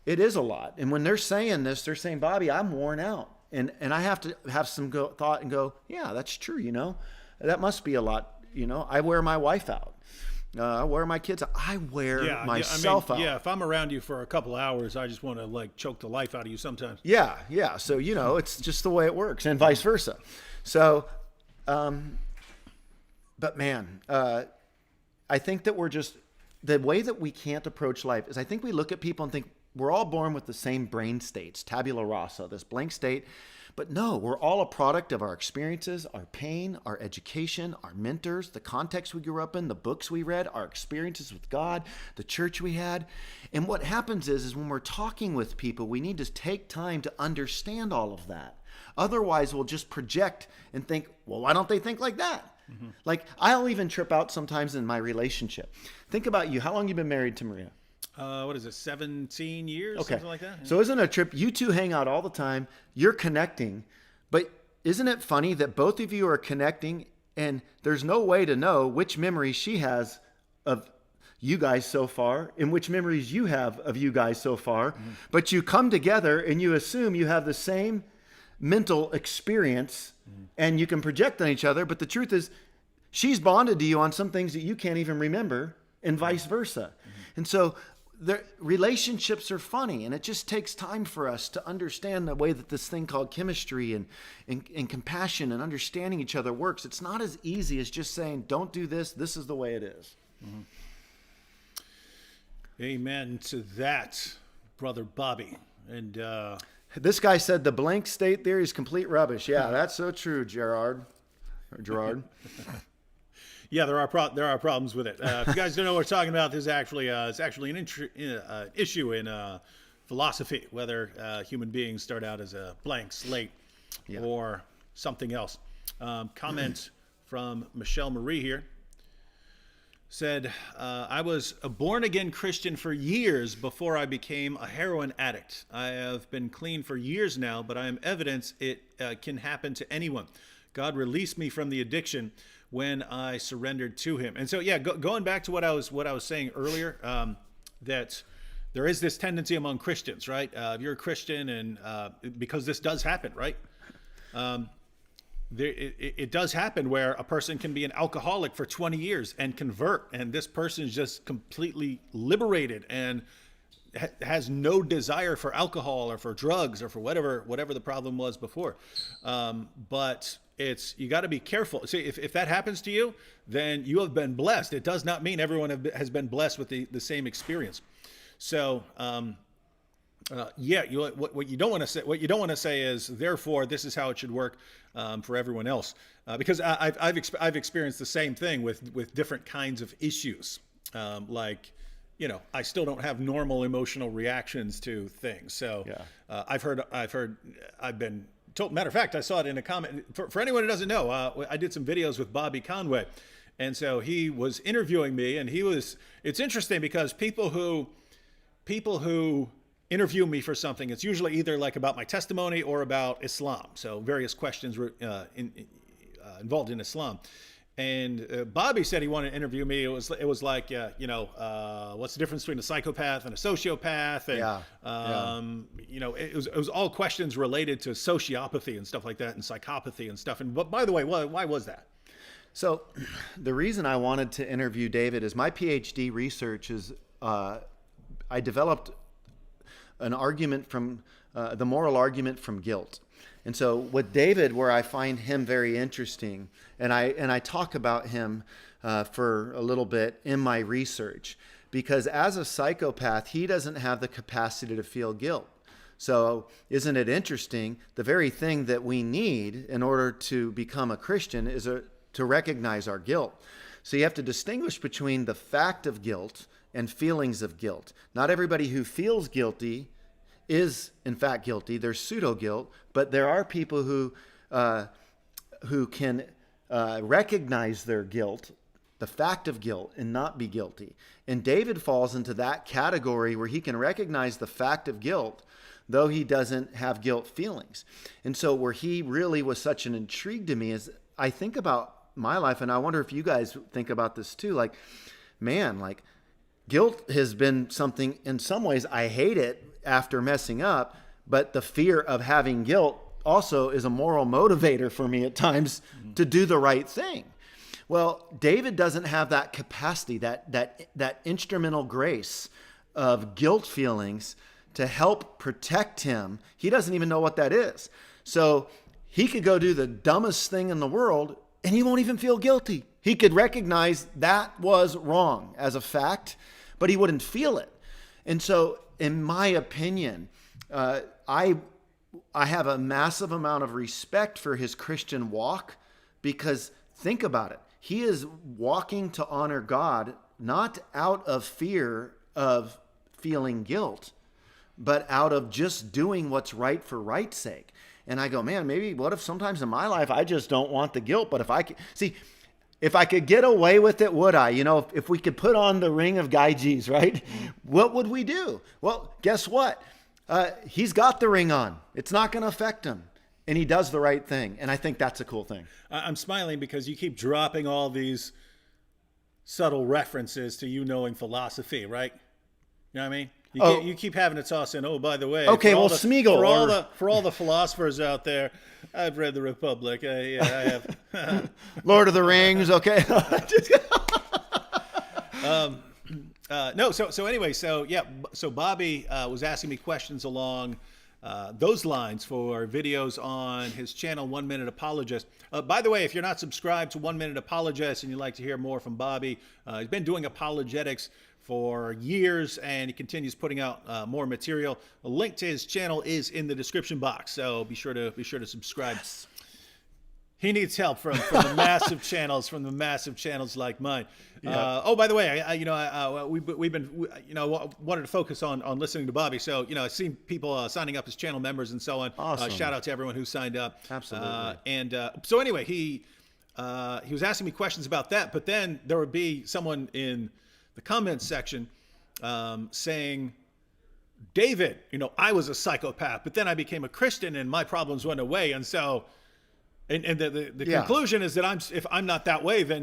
it is a lot. And when they're saying this, they're saying, Bobby, I'm worn out. And I have to have some thought and go, yeah, that's true. That must be a lot. I wear my wife out. I wear my kids out. I wear myself out. Yeah, if I'm around you for a couple hours, I just want to like choke the life out of you sometimes. Yeah. So, it's just the way it works, and vice versa. So, but man, I think that the way that we can't approach life is I think we look at people and think we're all born with the same brain states, tabula rasa, this blank state. But no, we're all a product of our experiences, our pain, our education, our mentors, the context we grew up in, the books we read, our experiences with God, the church we had. And what happens is when we're talking with people, we need to take time to understand all of that. Otherwise, we'll just project and think, well, why don't they think like that? Mm-hmm. Like, I'll even trip out sometimes in my relationship. Think about you. How long have you been married to Maria? What is it, 17 years? Okay. Something like that? Yeah. So isn't it a trip? You two hang out all the time. You're connecting. But isn't it funny that both of you are connecting and there's no way to know which memories she has of you guys so far and which memories you have of you guys so far. Mm-hmm. But you come together and you assume you have the same mental experience and you can project on each other. But the truth is she's bonded to you on some things that you can't even remember and vice versa. Mm-hmm. And so relationships are funny, and it just takes time for us to understand the way that this thing called chemistry and compassion and understanding each other works. It's not as easy as just saying, don't do this. This is the way it is. Mm-hmm. Amen to that, Brother Bobby. And this guy said the blank state theory is complete rubbish. Yeah, that's so true, Gerard. Yeah, there are problems with it. If you guys don't know what we're talking about, this is actually an issue in philosophy, whether human beings start out as a blank slate or something else. Comment from Michelle Marie here said, I was a born-again Christian for years before I became a heroin addict. I have been clean for years now, but I am evidence it can happen to anyone. God released me from the addiction when I surrendered to him. And so, going back to what I was saying earlier, that there is this tendency among Christians, right? If you're a Christian, and because this does happen, right? It does happen where a person can be an alcoholic for 20 years and convert, and this person is just completely liberated and has no desire for alcohol or for drugs or for whatever the problem was before. But you got to be careful. See, if that happens to you, then you have been blessed. It does not mean everyone has been blessed with the same experience. So, what you don't want to say is, therefore, this is how it should work for everyone else, because I've experienced the same thing with different kinds of issues, like. I still don't have normal emotional reactions to things. So I've been told, matter of fact, I saw it in a comment for anyone who doesn't know, I did some videos with Bobby Conway. And so he was interviewing me, and it's interesting because people who interview me for something, it's usually either like about my testimony or about Islam. So various questions were involved in Islam. And Bobby said he wanted to interview me. It was like, what's the difference between a psychopath and a sociopath? And, it was all questions related to sociopathy and stuff like that, and psychopathy and stuff. But by the way, why was that? So the reason I wanted to interview David is my PhD research is, I developed an argument from the moral argument from guilt. And so with David, where I find him very interesting, and I talk about him for a little bit in my research, because as a psychopath, he doesn't have the capacity to feel guilt. So isn't it interesting? The very thing that we need in order to become a Christian is to recognize our guilt. So you have to distinguish between the fact of guilt and feelings of guilt. Not everybody who feels guilty is in fact guilty. There's pseudo guilt, but there are people who can recognize their guilt, the fact of guilt and not be guilty. And David falls into that category where he can recognize the fact of guilt, though he doesn't have guilt feelings. And so where he really was such an intrigue to me is I think about my life, and I wonder if you guys think about this too. Like, man, like guilt has been something, in some ways, I hate it after messing up, but the fear of having guilt also is a moral motivator for me at times to do the right thing. Well, David doesn't have that capacity, that instrumental grace of guilt feelings to help protect him. He doesn't even know what that is. So he could go do the dumbest thing in the world and he won't even feel guilty. He could recognize that was wrong as a fact, but he wouldn't feel it. And so, in my opinion, I have a massive amount of respect for his Christian walk, because think about it. He is walking to honor God, not out of fear of feeling guilt, but out of just doing what's right for right's sake. And I go, man, maybe what if sometimes in my life I just don't want the guilt, but if I could get away with it, would I? You know, if we could put on the ring of Guy G's, right? What would we do? Well, guess what? He's got the ring on. It's not going to affect him. And he does the right thing. And I think that's a cool thing. I'm smiling because you keep dropping all these subtle references to you knowing philosophy, right? You know what I mean? You keep having to toss in, oh, by the way. Okay, well, Smeagol. For all the philosophers out there, I've read The Republic. I have. Lord of the Rings, okay. So Bobby was asking me questions along those lines for videos on his channel, 1 Minute Apologist. By the way, if you're not subscribed to 1 Minute Apologist and you'd like to hear more from Bobby, he's been doing apologetics for years, and he continues putting out more material. A link to his channel is in the description box, so be sure to subscribe. Yes. He needs help from the massive channels like mine. Yeah. By the way, wanted to focus on listening to Bobby. So I've seen people signing up as channel members and so on. Awesome. Shout out to everyone who signed up. Absolutely. So anyway, he was asking me questions about that, but then there would be someone in the comments section saying, David, I was a psychopath, but then I became a Christian and my problems went away, and so. And the conclusion is that if I'm not that way, then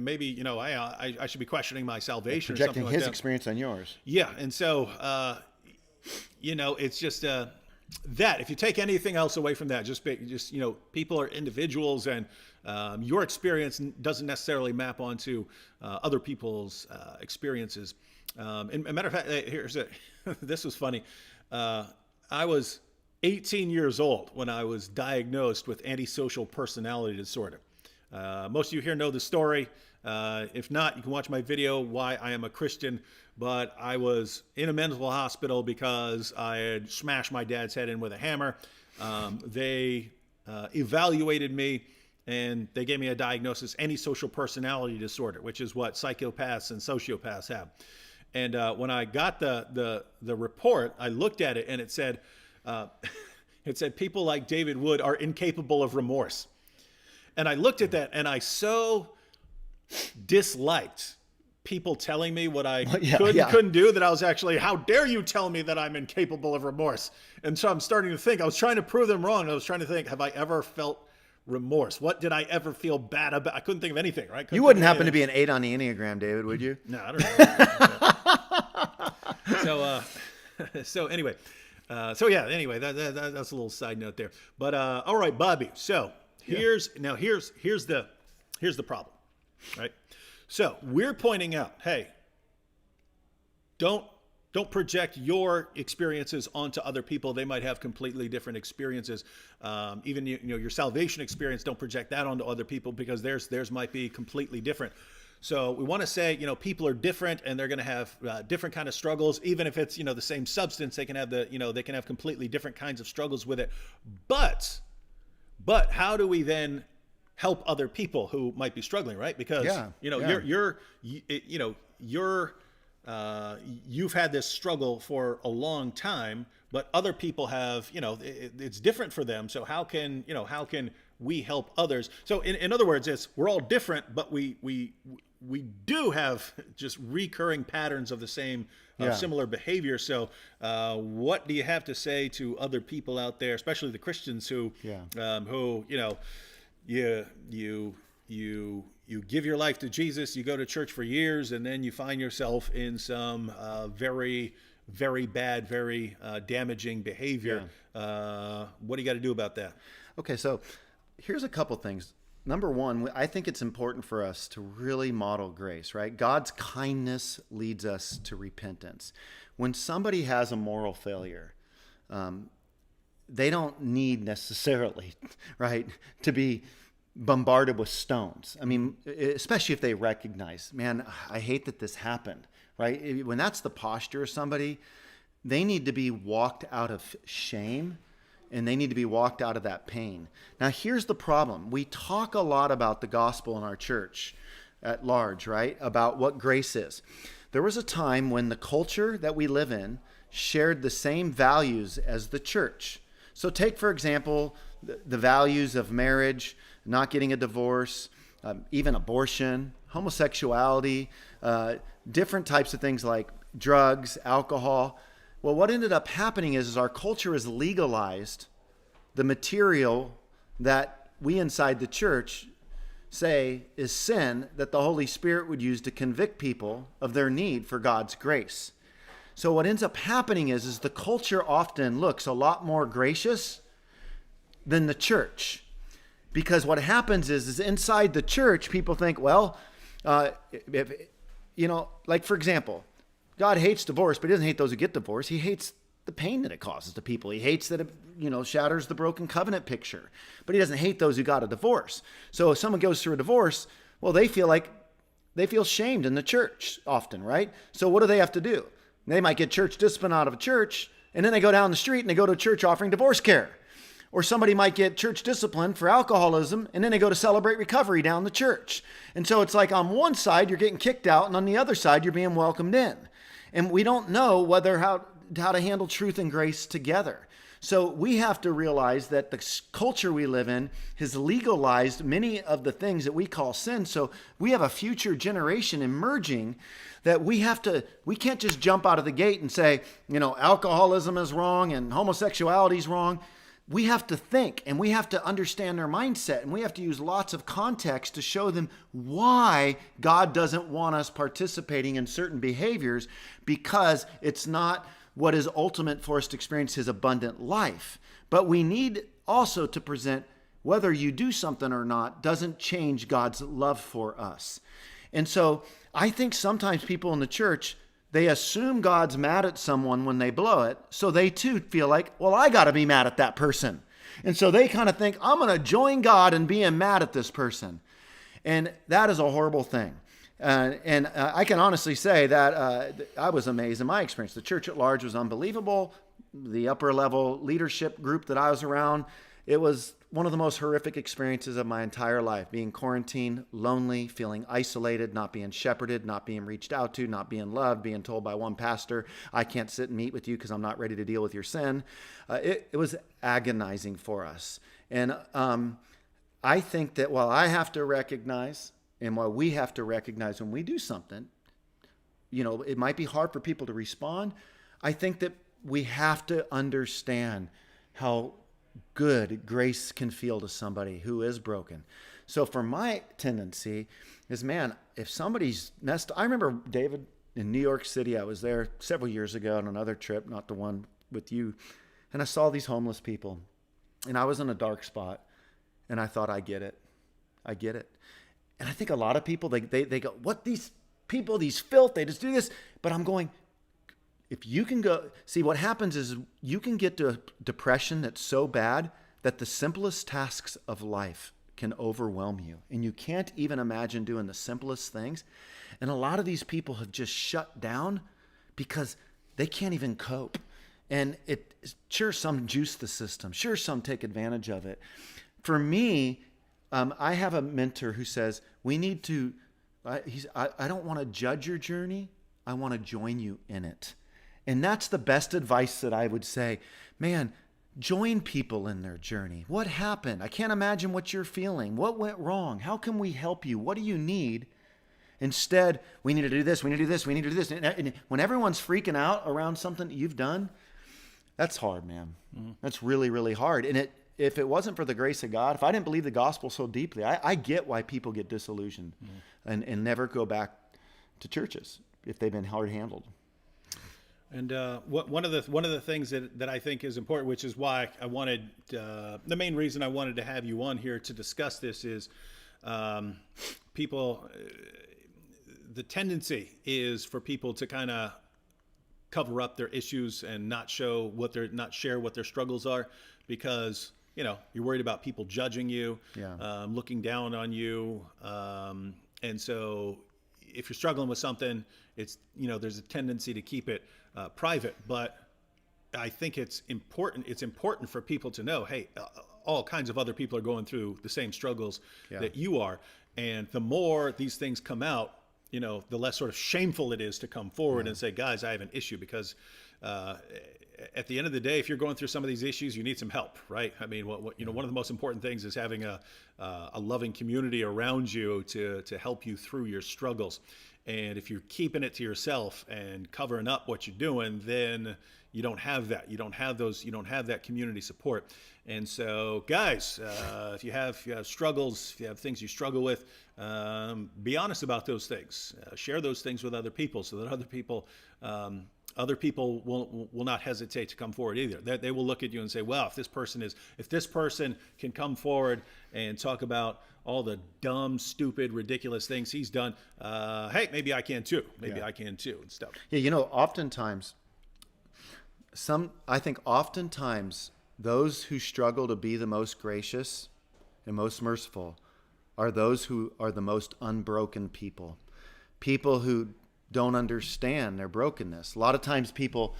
maybe I should be questioning my salvation or something like that. Projecting his experience on yours. Yeah, and so it's just that if you take anything else away from that, just people are individuals, and your experience doesn't necessarily map onto other people's experiences. And a matter of fact, this was funny. I was 18 years old when I was diagnosed with antisocial personality disorder. Most of you here know the story. If not, you can watch my video, Why I Am a Christian. But I was in a mental hospital because I had smashed my dad's head in with a hammer. They evaluated me, and they gave me a diagnosis, antisocial personality disorder, which is what psychopaths and sociopaths have. And when I got the report, I looked at it, and it said people like David Wood are incapable of remorse. And I looked at that, and I so disliked people telling me what I couldn't do that I was actually, how dare you tell me that I'm incapable of remorse? And so I'm starting to think, I was trying to prove them wrong. I was trying to think, have I ever felt remorse? What did I ever feel bad about? I couldn't think of anything, right? You wouldn't happen to be an 8 on the Enneagram, David, would you? No, I don't know. So anyway. That's a little side note there. But all right, Bobby. So here's the problem, right? So we're pointing out, hey, don't project your experiences onto other people. They might have completely different experiences. Even your salvation experience, don't project that onto other people, because theirs might be completely different. So we want to say, people are different, and they're going to have different kind of struggles. Even if it's, the same substance, they can have they can have completely different kinds of struggles with it. But how do we then help other people who might be struggling, right? Because you've had this struggle for a long time, but other people have, it's different for them. So how can we help others? So in other words, we're all different, but we we do have just recurring patterns of the same Yeah. similar behavior. So, what do you have to say to other people out there, especially the Christians who, who you give your life to Jesus, you go to church for years, and then you find yourself in some very, very bad, very damaging behavior. What do you got to do about that? Okay, so here's a couple things. Number one, I think it's important for us to really model grace, right? God's kindness leads us to repentance. When somebody has a moral failure, they don't need necessarily, right, to be bombarded with stones. I mean, especially if they recognize, man, I hate that this happened, right? When that's the posture of somebody, they need to be walked out of shame, and they need to be walked out of that pain. Now, here's the problem. We talk a lot about the gospel in our church at large, right? About what grace is. There was a time when the culture that we live in shared the same values as the church. So take, for example, the values of marriage, not getting a divorce, even abortion, homosexuality, different types of things like drugs, alcohol. Well, what ended up happening is our culture has legalized the material that we inside the church say is sin that the Holy Spirit would use to convict people of their need for God's grace. So what ends up happening is the culture often looks a lot more gracious than the church. Because what happens is inside the church, people think, well, like for example, God hates divorce, but he doesn't hate those who get divorced. He hates the pain that it causes to people. He hates that it, shatters the broken covenant picture. But he doesn't hate those who got a divorce. So if someone goes through a divorce, well, they feel shamed in the church often, right? So what do they have to do? They might get church discipline out of a church, and then they go down the street and they go to a church offering divorce care. Or somebody might get church discipline for alcoholism, and then they go to celebrate recovery down the church. And so it's like on one side, you're getting kicked out, and on the other side, you're being welcomed in. And we don't know how to handle truth and grace together. So we have to realize that the culture we live in has legalized many of the things that we call sin. So we have a future generation emerging that we can't just jump out of the gate and say, alcoholism is wrong and homosexuality is wrong. We have to think, and we have to understand their mindset, and we have to use lots of context to show them why God doesn't want us participating in certain behaviors, because it's not what is ultimate for us to experience his abundant life. But we need also to present whether you do something or not doesn't change God's love for us. And so I think sometimes people in the church, they assume God's mad at someone when they blow it, so they too feel like, well, I got to be mad at that person. And so they kind of think, I'm going to join God in being mad at this person. And that is a horrible thing. And I can honestly say that I was amazed in my experience. The church at large was unbelievable. The upper level leadership group that I was around, it was one of the most horrific experiences of my entire life. Being quarantined, lonely, feeling isolated, not being shepherded, not being reached out to, not being loved, being told by one pastor, I can't sit and meet with you because I'm not ready to deal with your sin. It was agonizing for us. And I think that while I have to recognize, and while we have to recognize when we do something, it might be hard for people to respond. I think that we have to understand how good grace can feel to somebody who is broken. So for my tendency is, man, if somebody's messed up, I remember, David, in New York City, I was there several years ago on another trip, not the one with you, and I saw these homeless people, and I was in a dark spot, and I thought, I get it. And I think a lot of people, they go, what, these people, these filth, they just do this. But I'm going, if you can go, see what happens is you can get to a depression that's so bad that the simplest tasks of life can overwhelm you. And you can't even imagine doing the simplest things. And a lot of these people have just shut down because they can't even cope. And sure, some juice the system. Sure, some take advantage of it. For me, I have a mentor who says, we need to, I don't want to judge your journey. I want to join you in it. And that's the best advice that I would say. Man, join people in their journey. What happened? I can't imagine what you're feeling. What went wrong? How can we help you? What do you need? Instead, we need to do this, we need to do this, we need to do this. And when everyone's freaking out around something you've done, that's hard, man. That's really, really hard. And if it wasn't for the grace of God, if I didn't believe the gospel so deeply, I get why people get disillusioned and never go back to churches if they've been hard handled. And one of the things that I think is important, which is why I wanted the main reason I wanted to have you on here to discuss this is people. The tendency is for people to kind of cover up their issues and not share what their struggles are, because you're worried about people judging you, looking down on you, and so if you're struggling with something, it's there's a tendency to keep it private. But I think it's important. It's important for people to know, hey, all kinds of other people are going through the same struggles that you are, and the more these things come out, the less sort of shameful it is to come forward and say, guys, I have an issue, because at the end of the day, if you're going through some of these issues, you need some help, right? I mean, one of the most important things is having a loving community around you to help you through your struggles. And if you're keeping it to yourself and covering up what you're doing, then you don't have that. You don't have that community support. And so, guys, if you have struggles, if you have things you struggle with, be honest about those things. Share those things with other people, so that other people will not hesitate to come forward either. They will look at you and say, well, if this person can come forward and talk about all the dumb, stupid, ridiculous things he's done, hey, maybe I can too. Maybe I can too, and stuff. Yeah, oftentimes, I think oftentimes those who struggle to be the most gracious and most merciful are those who are the most unbroken people. People who don't understand their brokenness. A lot of times people,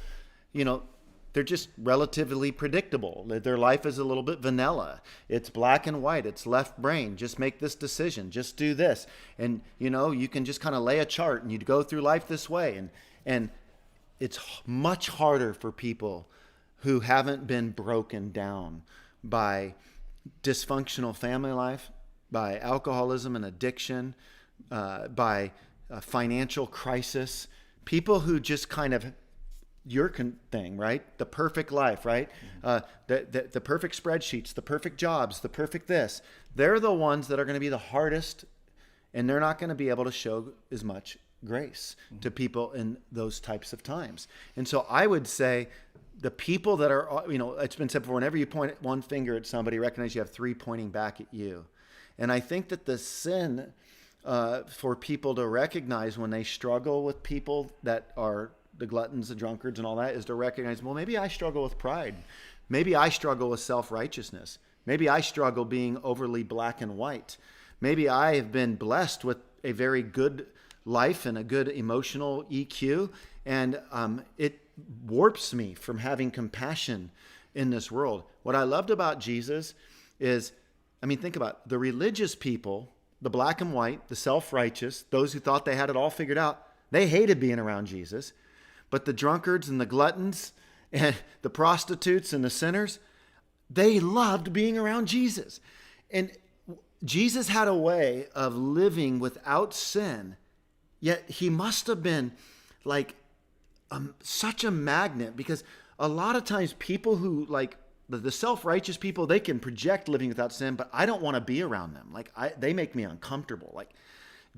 they're just relatively predictable. Their life is a little bit vanilla. It's black and white. It's left brain. Just make this decision. Just do this. And, you can just kind of lay a chart and you'd go through life this way. And it's much harder for people who haven't been broken down by dysfunctional family life, by alcoholism and addiction, by a financial crisis, people who just kind of your thing, right? The perfect life, right? The perfect spreadsheets, the perfect jobs, the perfect this. They're the ones that are going to be the hardest, and they're not going to be able to show as much grace to people in those types of times. And so I would say the people that are, it's been said before, whenever you point one finger at somebody, recognize you have three pointing back at you. And I think that the sin for people to recognize when they struggle with people that are the gluttons, the drunkards, and all that, is to recognize, well, maybe I struggle with pride. Maybe I struggle with self-righteousness. Maybe I struggle being overly black and white. Maybe I have been blessed with a very good life and a good emotional EQ, and it warps me from having compassion in this world. What I loved about Jesus is, think about it. The religious people, the black and white, the self-righteous, those who thought they had it all figured out, they hated being around Jesus. But the drunkards and the gluttons and the prostitutes and the sinners, they loved being around Jesus. And Jesus had a way of living without sin, yet he must have been like such a magnet, because a lot of times people who the self-righteous people, they can project living without sin, but I don't want to be around them. They make me uncomfortable.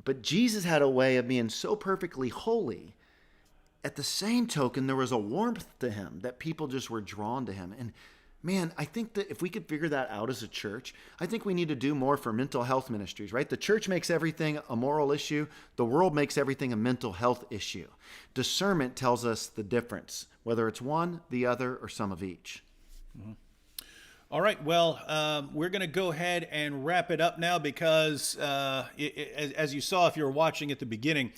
But Jesus had a way of being so perfectly holy. At the same token, there was a warmth to him that people just were drawn to him. And man, I think that if we could figure that out as a church, I think we need to do more for mental health ministries, right? The church makes everything a moral issue. The world makes everything a mental health issue. Discernment tells us the difference, whether it's one, the other, or some of each. Mm-hmm. All right. Well, we're going to go ahead and wrap it up now, because as you saw, if you were watching at the beginning,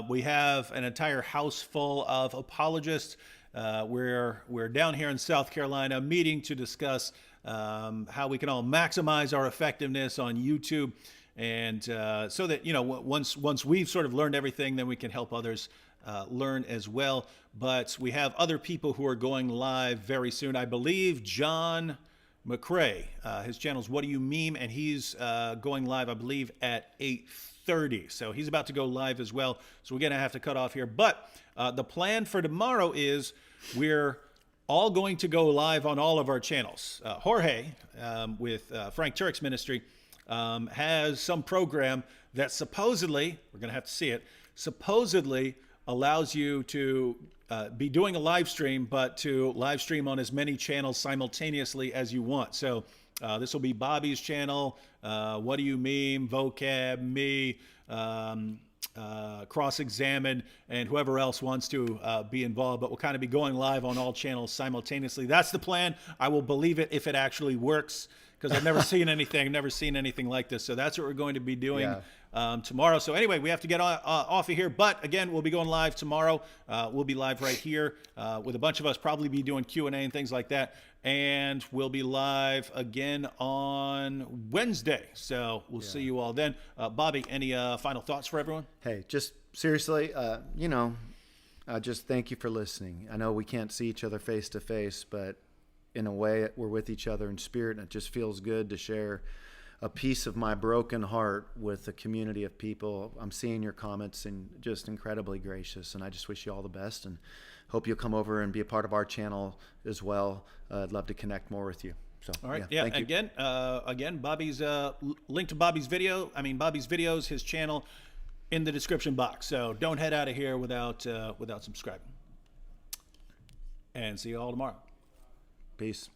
we have an entire house full of apologists. We're down here in South Carolina meeting to discuss how we can all maximize our effectiveness on YouTube, and so that once we've sort of learned everything, then we can help others learn as well. But we have other people who are going live very soon. I believe John McCrae, his channel's What Do You Meme, and he's going live, I believe, at 8:30. 8:30. So he's about to go live as well. So we're going to have to cut off here. But the plan for tomorrow is we're all going to go live on all of our channels. Jorge, with Frank Turek's ministry, has some program that supposedly, we're going to have to see it, supposedly allows you to be doing a live stream, but to live stream on as many channels simultaneously as you want. So this will be Bobby's channel, What Do You Mean, Vocab, me, Cross-Examine, and whoever else wants to be involved. But we'll kind of be going live on all channels simultaneously. That's the plan. I will believe it if it actually works, because I've never seen anything like this. So that's what we're going to be doing tomorrow. So anyway, we have to get off of here. But again, we'll be going live tomorrow. We'll be live right here with a bunch of us, probably be doing Q&A and things like that. And we'll be live again on Wednesday. So we'll see you all then. Bobby, any final thoughts for everyone? Hey, just seriously, just thank you for listening. I know we can't see each other face to face, but in a way, we're with each other in spirit, and it just feels good to share a piece of my broken heart with a community of people. I'm seeing your comments and just incredibly gracious, and I just wish you all the best and hope you'll come over and be a part of our channel as well. I'd love to connect more with you. So, all right. thank you. Again, Bobby's link to Bobby's videos, his channel in the description box. So don't head out of here without subscribing. And see you all tomorrow. Peace.